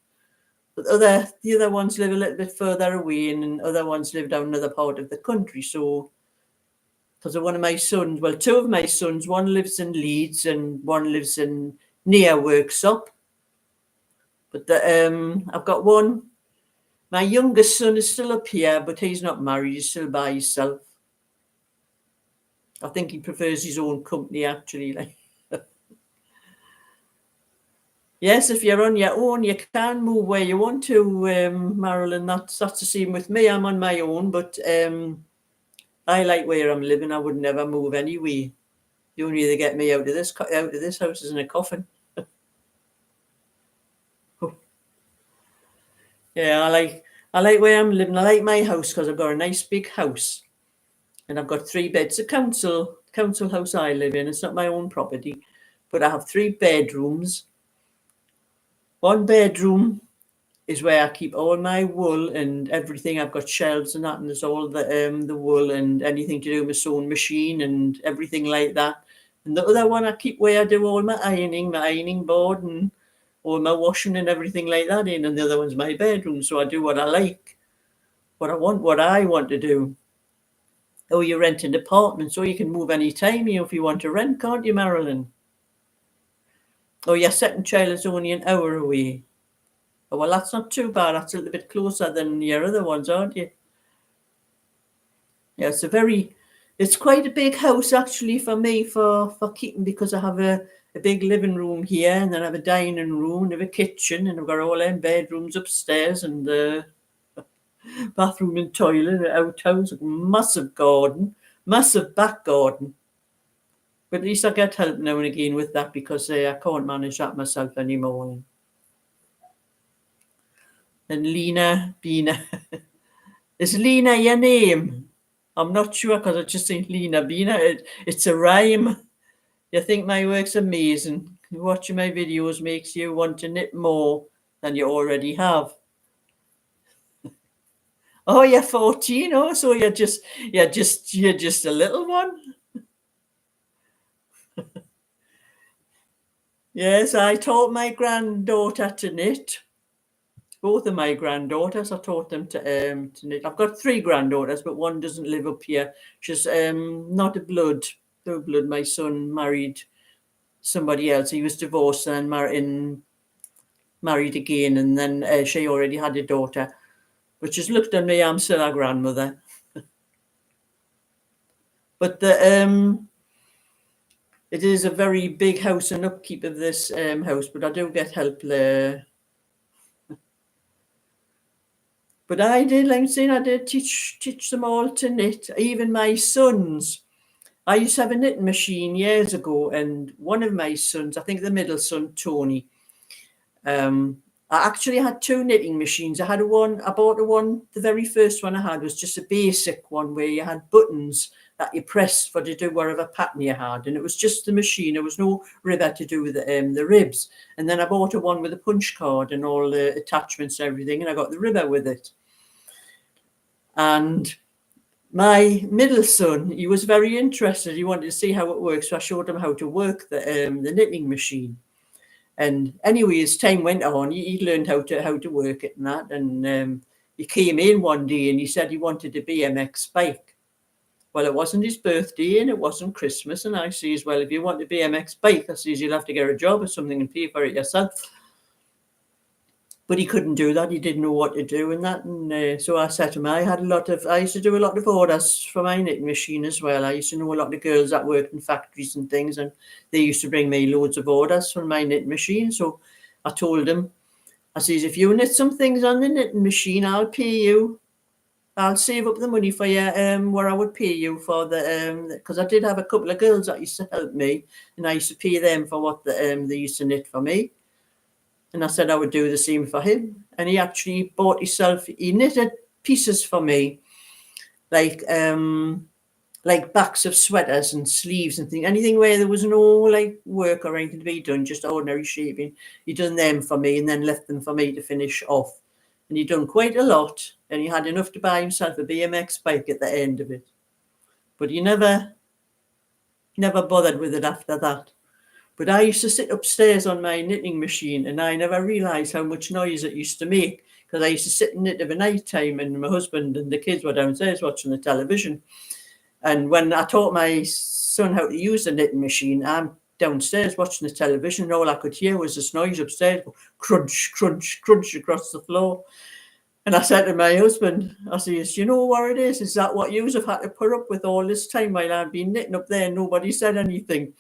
But the other ones live a little bit further away, and other ones live down another part of the country. So, because of one of my sons, well, 2 of my sons, one lives in Leeds and one lives in near Worksop. But I've got one. My youngest son is still up here, but he's not married. He's still by himself. I think he prefers his own company, actually. Like, yes, if you're on your own, you can move where you want to, Marilyn. That's the same with me. I'm on my own, but I like where I'm living. I would never move anyway. The only way to get me out of this house is in a coffin. Yeah, I like where I'm living. I like my house because I've got a nice big house, and I've got 3 beds. A council house I live in. It's not my own property, but I have 3 bedrooms. 1 bedroom is where I keep all my wool and everything. I've got shelves and that, and there's all the wool and anything to do with my sewing machine and everything like that. And the other one I keep where I do all my ironing board and all my washing and everything like that in. And the other one's my bedroom, so I do what I like, what I want to do. Oh, you rent an apartment, so you can move any time if you want to rent, can't you, Marilyn? Oh, your second child is only an hour away. Oh, well, that's not too bad. That's a little bit closer than your other ones, aren't you? Yeah, it's quite a big house actually for me for keeping, because I have a big living room here, and then I have a dining room, and I have a kitchen, and I've got all them bedrooms upstairs, and the bathroom and toilet, an outhouse, massive garden, massive back garden. But at least I get help now and again with that, because I can't manage that myself anymore. And Lena Bina. Is Lena your name? I'm not sure, because I just think Lena Bina. It's a rhyme. You think my work's amazing. Watching my videos makes you want to knit more than you already have. Oh, you're 14. Oh, so you're just a little one. Yes, I taught my granddaughter to knit. Both of my granddaughters, I taught them to knit. I've got 3 granddaughters, but one doesn't live up here. She's not a blood. No blood. My son married somebody else. He was divorced and married again, and then she already had a daughter. But she's looked at me. I'm still her grandmother. But It is a very big house and upkeep of this house, but I do get help there. But I did, like I'm saying, I did teach them all to knit, even my sons. I used to have a knitting machine years ago, and one of my sons, I think the middle son, Tony, I actually had two knitting machines. I bought the very first one I had was just a basic one where you had buttons that you pressed to do whatever pattern you had. And it was just the machine. There was no ribber to do with the ribs. And then I bought a one with a punch card and all the attachments and everything. And I got the ribber with it. And my middle son, he was very interested. He wanted to see how it works. So I showed him how to work the knitting machine. And anyway, as time went on, he learned how to work it and that. And he came in one day and he said he wanted a BMX bike. Well, it wasn't his birthday and it wasn't Christmas. And I says, well, if you want a BMX bike, I says, you'll have to get a job or something and pay for it yourself. But he couldn't do that. He didn't know what to do and that. And so I said to him, I used to do a lot of orders for my knitting machine as well. I used to know a lot of girls that worked in factories and things, and they used to bring me loads of orders for my knitting machine. So I told him, I says, if you knit some things on the knitting machine, I'll pay you. I'll save up the money for you, where I would pay you for because I did have a couple of girls that used to help me, and I used to pay them for what they used to knit for me. And I said I would do the same for him. And he actually he knitted pieces for me, like backs of sweaters and sleeves and things, anything where there was no like work or anything to be done, just ordinary shaping. He done them for me and then left them for me to finish off. And he done quite a lot, and he had enough to buy himself a BMX bike at the end of it. But he never bothered with it after that. But I used to sit upstairs on my knitting machine, and I never realised how much noise it used to make, because I used to sit and knit of a night time, and my husband and the kids were downstairs watching the television. And when I taught my son how to use the knitting machine, I'm downstairs watching the television, and all I could hear was this noise upstairs, crunch, crunch, crunch across the floor. And I said to my husband, I says, you know what it is? Is that what yous have had to put up with all this time while I've been knitting up there and nobody said anything?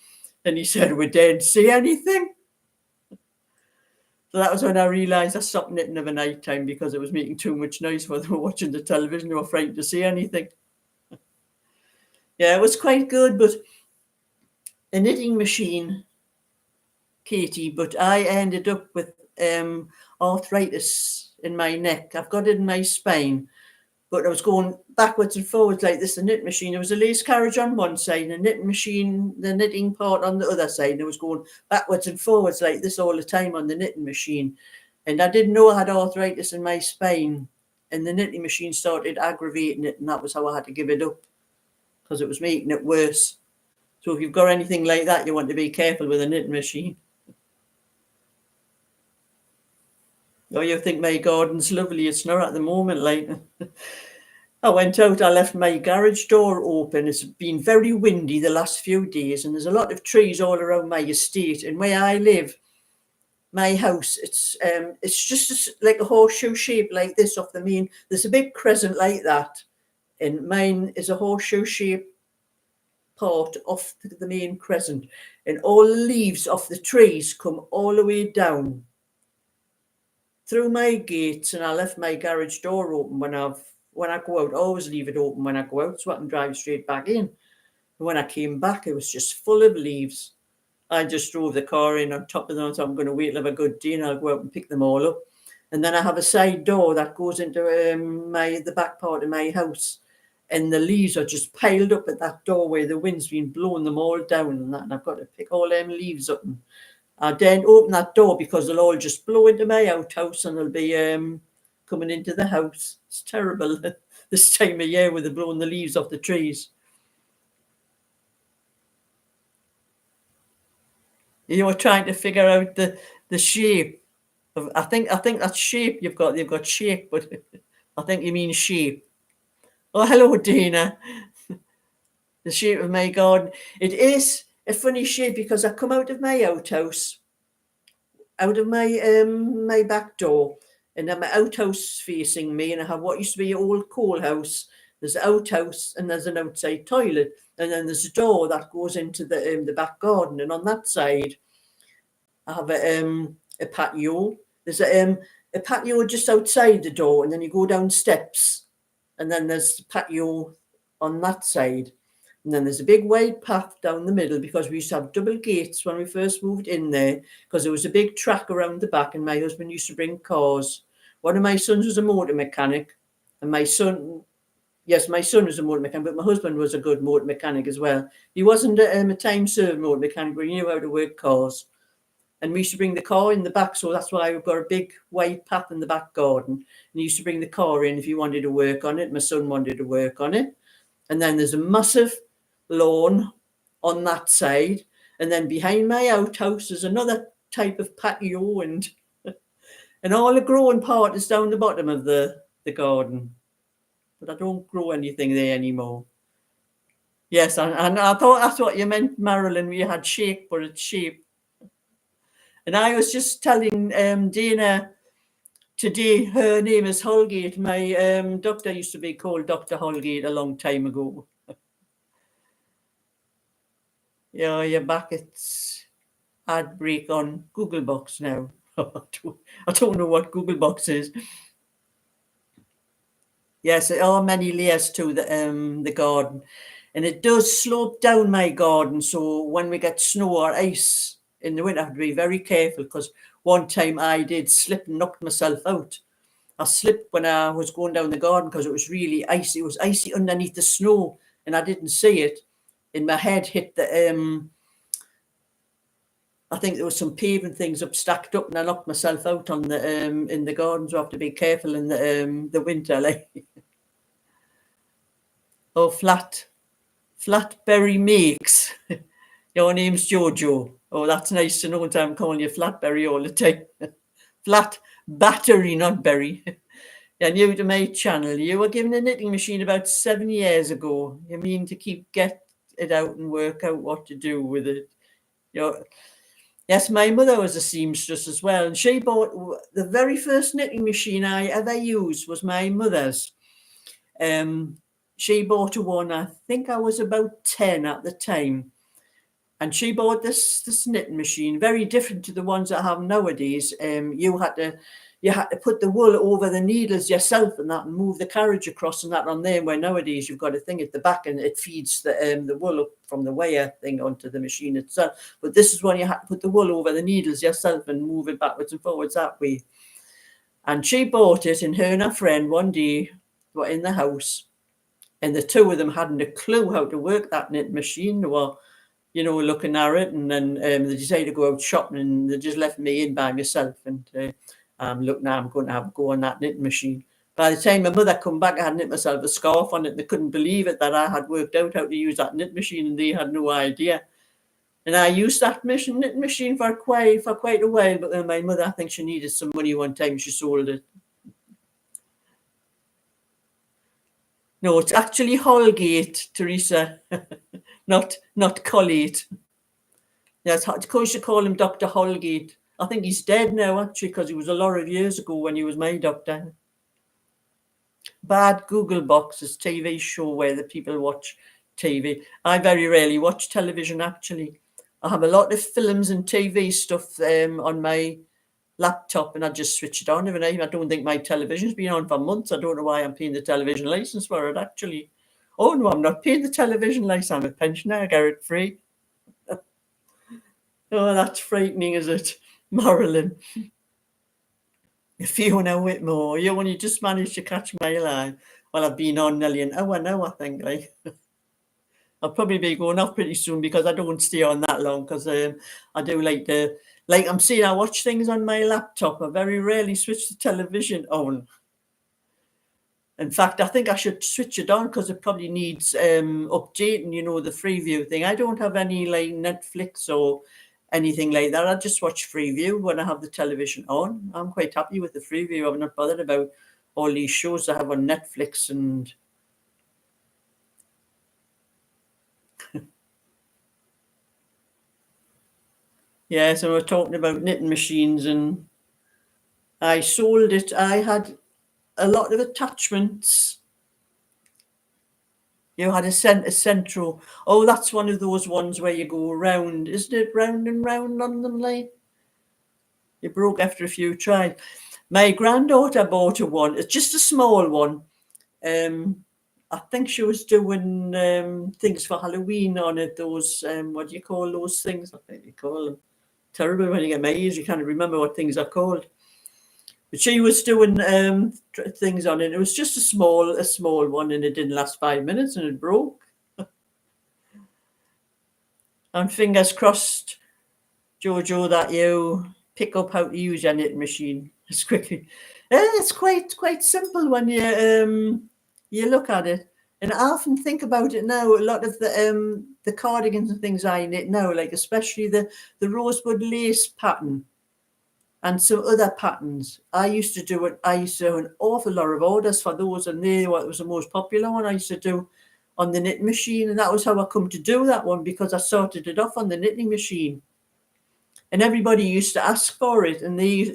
And he said, we didn't see anything. So that was when I realised I stopped knitting of a night time, because it was making too much noise while they were watching the television. They were frightened to see anything. Yeah, it was quite good, but a knitting machine, Katie, but I ended up with arthritis in my neck. I've got it in my spine. But I was going backwards and forwards like this. The knit machine, there was a lace carriage on one side, and a knitting machine, the knitting part on the other side. And I was going backwards and forwards like this all the time on the knitting machine. And I didn't know I had arthritis in my spine. And the knitting machine started aggravating it, and that was how I had to give it up, because it was making it worse. So if you've got anything like that, you want to be careful with a knitting machine. Oh, you think my garden's lovely. It's not at the moment, like. I went out, I left my garage door open. It's been very windy the last few days, and there's a lot of trees all around my estate. And where I live, my house, it's just like a horseshoe shape like this off the main. There's a big crescent like that, and mine is a horseshoe shape part off the main crescent. And all the leaves off the trees come all the way down through my gates, and I left my garage door open when I go out. I always leave it open when I go out so I can drive straight back in. And when I came back, it was just full of leaves. I just drove the car in on top of them, so I'm going to wait till have a good day and I'll go out and pick them all up. And then I have a side door that goes into the back part of my house, and the leaves are just piled up at that doorway. The wind's been blowing them all down and that, and I've got to pick all them leaves up. And I daren't open that door because they'll all just blow into my outhouse, and they'll be coming into the house. It's terrible this time of year with the blowing the leaves off the trees. You were trying to figure out the shape of. I think that's shape you've got. You've got shape, but I think you mean shape. Oh, hello, Dana. The shape of my garden. It is a funny shape because I come out of my outhouse, out of my back door, and then my outhouse facing me, and I have what used to be an old coal house There's an outhouse and there's an outside toilet, and then there's a door that goes into the back garden. And on that side, I have a patio. There's a patio just outside the door, and then you go down steps, and then there's the patio on that side. And then there's a big wide path down the middle, because we used to have double gates when we first moved in there, because there was a big track around the back, and my husband used to bring cars. One of my sons was a motor mechanic, and my son was a motor mechanic, but my husband was a good motor mechanic as well. He wasn't a time-served motor mechanic, but he knew how to work cars. And we used to bring the car in the back, so that's why we've got a big wide path in the back garden. And he used to bring the car in if he wanted to work on it. My son wanted to work on it. And then there's a massive lawn on that side. And then behind my outhouse is another type of patio, and all the growing part is down the bottom of the garden. But I don't grow anything there anymore. Yes, and I thought that's what you meant, Marilyn, we had shake, but it's shape. And I was just telling Dana today, her name is Holgate. My doctor used to be called Dr. Holgate a long time ago. Yeah, you're back. It's ad break on Googlebox now. I don't know what Googlebox is. Yes, there are many layers to the garden, and it does slope down my garden. So when we get snow or ice in the winter, I have to be very careful, because one time I did slip and knocked myself out. I slipped when I was going down the garden because it was really icy. It was icy underneath the snow, and I didn't see it. And my head hit the I think there was some paving things stacked up, and I knocked myself out on the in the garden. So I have to be careful in the winter, like. Oh, Flatberry Makes. Your name's Jojo. Oh, that's nice to know that I'm calling you Flatberry all the time. Flat battery, not berry. You're new to my channel. You were given a knitting machine about 7 years ago. You mean to get it out and work out what to do with it? Yes, my mother was a seamstress as well, and she bought the very first knitting machine I ever used was my mother's. She bought one, I think I was about 10 at the time. And she bought this knitting machine, very different to the ones I have nowadays. You had to put the wool over the needles yourself and that, and move the carriage across and that on there. Where nowadays you've got a thing at the back and it feeds the wool up from the wire thing onto the machine itself. But this is when you had to put the wool over the needles yourself and move it backwards and forwards that way. And she bought it, and her and her friend one day were in the house, and the two of them hadn't a clue how to work that knitting machine. They were, looking at it, and then they decided to go out shopping, and they just left me in by myself. And look, now I'm going to have a go on that knitting machine. By the time my mother come back, I had knit myself a scarf on it, and they couldn't believe it that I had worked out how to use that knit machine, and they had no idea. And I used that knitting machine for quite a while, but then my mother, I think she needed some money one time, she sold it. No, it's actually Holgate, Teresa, not Colgate. Yes, of course you call him Dr. Holgate. I think he's dead now, actually, because he was a lot of years ago when he was my doctor. Bad Googlebox is TV show where the people watch TV. I very rarely watch television, actually. I have a lot of films and TV stuff on my laptop, and I just switch it on every night. I don't think my television's been on for months. I don't know why I'm paying the television license for it, actually. Oh, no, I'm not paying the television license. I'm a pensioner. I get it free. Oh, that's frightening, is it, Marilyn? Fiona Whitmore, you only just managed to catch my line. Well, I've been on nearly an hour now, I think. Like, I'll probably be going off pretty soon because I don't stay on that long, because I do like I'm saying, I watch things on my laptop. I very rarely switch the television on. In fact, I think I should switch it on because it probably needs updating, the Freeview thing. I don't have any like Netflix or anything like that. I just watch Freeview when I have the television on. I'm quite happy with the Freeview. I'm not bothered about all these shows I have on Netflix and... Yeah, so we're talking about knitting machines, and I sold it. I had a lot of attachments You had a central. Oh, that's one of those ones where you go round, isn't it? Round and round on them, like. You broke after a few tries. My granddaughter bought one. It's just a small one. I think she was doing things for Halloween on it. Those what do you call those things? I think you call them. Terrible when you get my age. You can't remember what things are called. But she was doing things on it. It was just a small one, and it didn't last 5 minutes, and it broke. And fingers crossed, Jojo, that you pick up how to use your knitting machine as quickly. It's quite simple when you look at it. And I often think about it now. A lot of the cardigans and things I knit now, like especially the rosebud lace pattern and some other patterns. I used to do an awful lot of orders for those, and they what was the most popular one I used to do on the knitting machine, and that was how I come to do that one, because I sorted it off on the knitting machine. And everybody used to ask for it, and they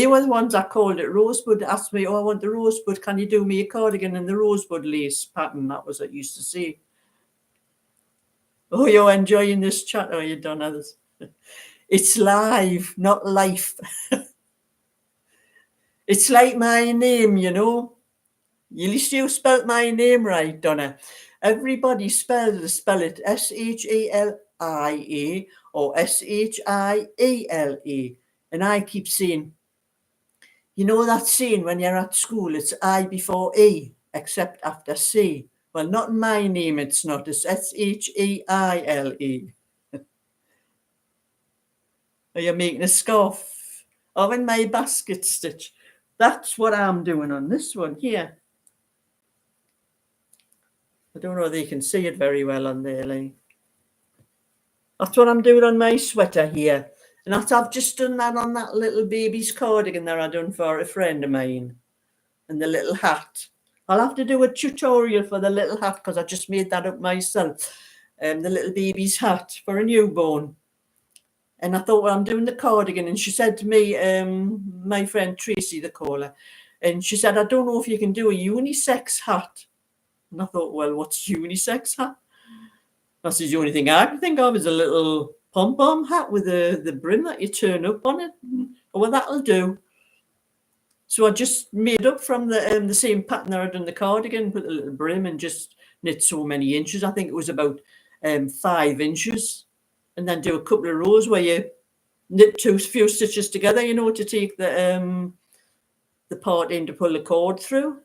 were the ones that called it rosebud. Asked me, "Oh, I want the rosebud. Can you do me a cardigan in the rosebud lace pattern?" That was what I used to say. Oh, you're enjoying this chat? Oh, you done others? It's live, not life. It's like my name, you know. At least you spelt my name right, Donna. Everybody spell it Shalia or Shiela. And I keep saying, you know that saying when you're at school, it's I before E, except after C. Well, not in my name, it's not. It's Shaile. Are you making a scarf? Or in my basket stitch? That's what I'm doing on this one here. I don't know if they can see it very well on there, like. That's what I'm doing on my sweater here. And I've just done that on that little baby's cardigan that I done for a friend of mine. And the little hat. I'll have to do a tutorial for the little hat because I just made that up myself. The little baby's hat for a newborn. And I thought, well, I'm doing the cardigan. And she said to me, my friend Tracy, the caller, and she said, I don't know if you can do a unisex hat. And I thought, well, what's unisex hat? That's the only thing I can think of is a little pom-pom hat with the brim that you turn up on it. Well, that'll do. So I just made up from the same pattern that I'd done the cardigan, put a little brim and just knit so many inches. I think it was about 5 inches. And then do a couple of rows where you knit few stitches together, you know, to take the part in to pull the cord through.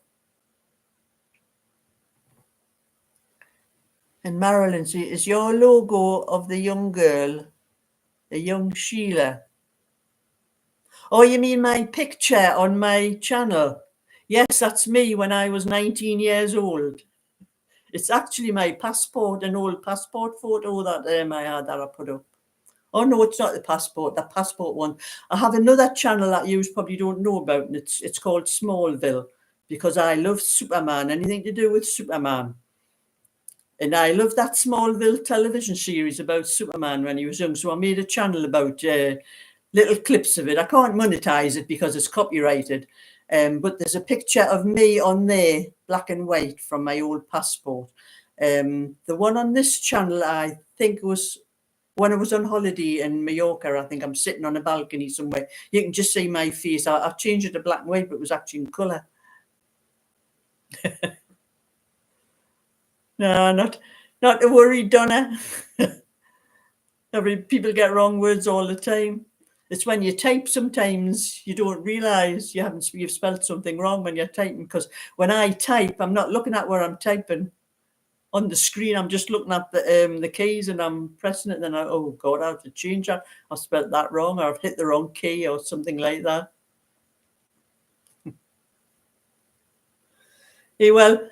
And Marilyn, see, is your logo of the young girl, the young Sheila? Oh, you mean my picture on my channel? Yes, that's me when I was 19 years old. It's actually my passport, an old passport photo that I had that I put up. Oh, no, it's not the passport one. I have another channel that you probably don't know about, and it's called Smallville, because I love Superman, anything to do with Superman. And I love that Smallville television series about Superman when he was young. So I made a channel about little clips of it. I can't monetize it because it's copyrighted. But there's a picture of me on there, black and white, from my old passport. The one on this channel, I think, was when I was on holiday in Mallorca. I think I'm sitting on a balcony somewhere. You can just see my face. I changed it to black and white, but it was actually in colour. No, not to worry, Donna. People get wrong words all the time. It's when you type sometimes you don't realise you've spelled something wrong when you're typing, because when I type, I'm not looking at where I'm typing on the screen. I'm just looking at the keys and I'm pressing it, and then oh God, I have to change that. I've spelled that wrong, or I've hit the wrong key or something like that. Yeah, well,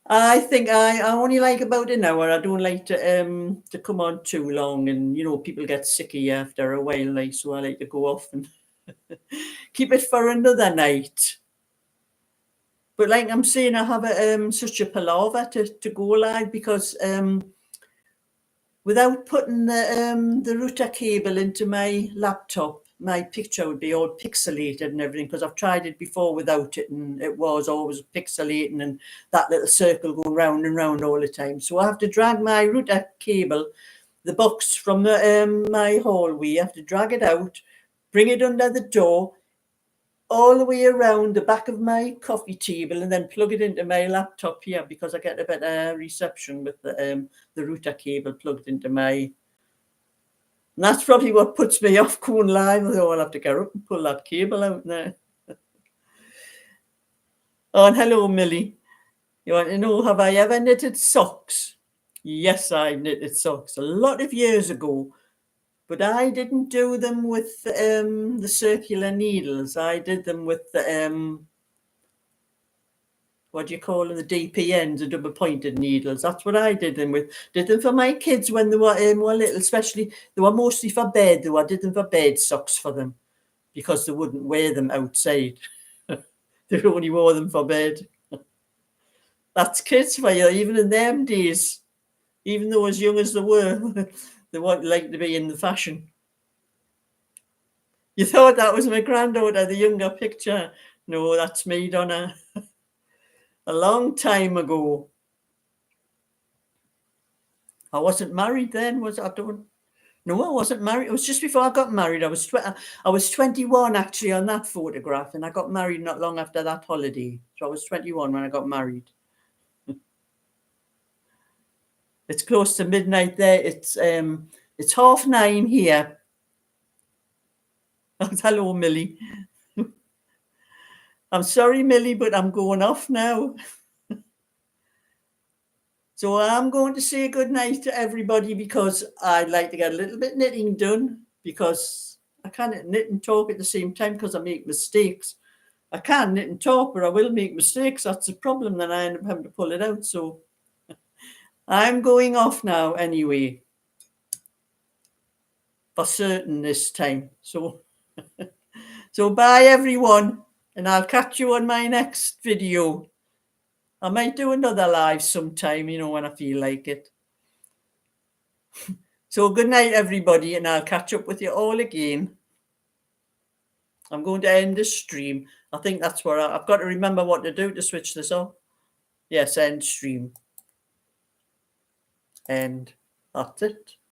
I think I only like about an hour. I don't like to come on too long, and you know, people get sick of you after a while, like, so I like to go off and keep it for another night. But like I'm saying, I have such a palaver to go live, because without putting the router cable into my laptop, my picture would be all pixelated and everything, because I've tried it before without it, and it was always pixelating and that little circle going round and round all the time. So I have to drag my router cable, the box from my hallway. I have to drag it out, bring it under the door, all the way around the back of my coffee table, and then plug it into my laptop here, because I get a better reception with the router cable plugged into my. And that's probably what puts me off going live. I'll have to get up and pull that cable out now. Oh, and hello, Millie. You want to know, have I ever knitted socks? Yes, I've knitted socks a lot of years ago, but I didn't do them with the circular needles. I did them with the what do you call them? The DPNs, the double pointed needles. That's what I did them with. Did them for my kids when they were little, especially. They were mostly for bed, though. I did them for bed socks for them, because they wouldn't wear them outside. They only wore them for bed. That's kids for you, even in them days. Even though as young as they were, they weren't like to be in the fashion. You thought that was my granddaughter, the younger picture. No, that's me, Donna. A long time ago. I wasn't married then, was I? No, I wasn't married. It was just before I got married. I was 21 actually on that photograph, and I got married not long after that holiday. So I was 21 when I got married. It's close to midnight there. It's 9:30 here. Hello, Millie. I'm sorry, Millie, but I'm going off now. So I'm going to say good night to everybody, because I'd like to get a little bit knitting done, because I can't knit and talk at the same time because I make mistakes. I can knit and talk, but I will make mistakes. That's the problem. Then I end up having to pull it out. So I'm going off now anyway, for certain this time. So bye everyone, and I'll catch you on my next video. I might do another live sometime, when I feel like it. So good night, everybody, and I'll catch up with you all again. I'm going to end the stream. I think that's where I've got to remember what to do to switch this off. Yes, end stream. And that's it.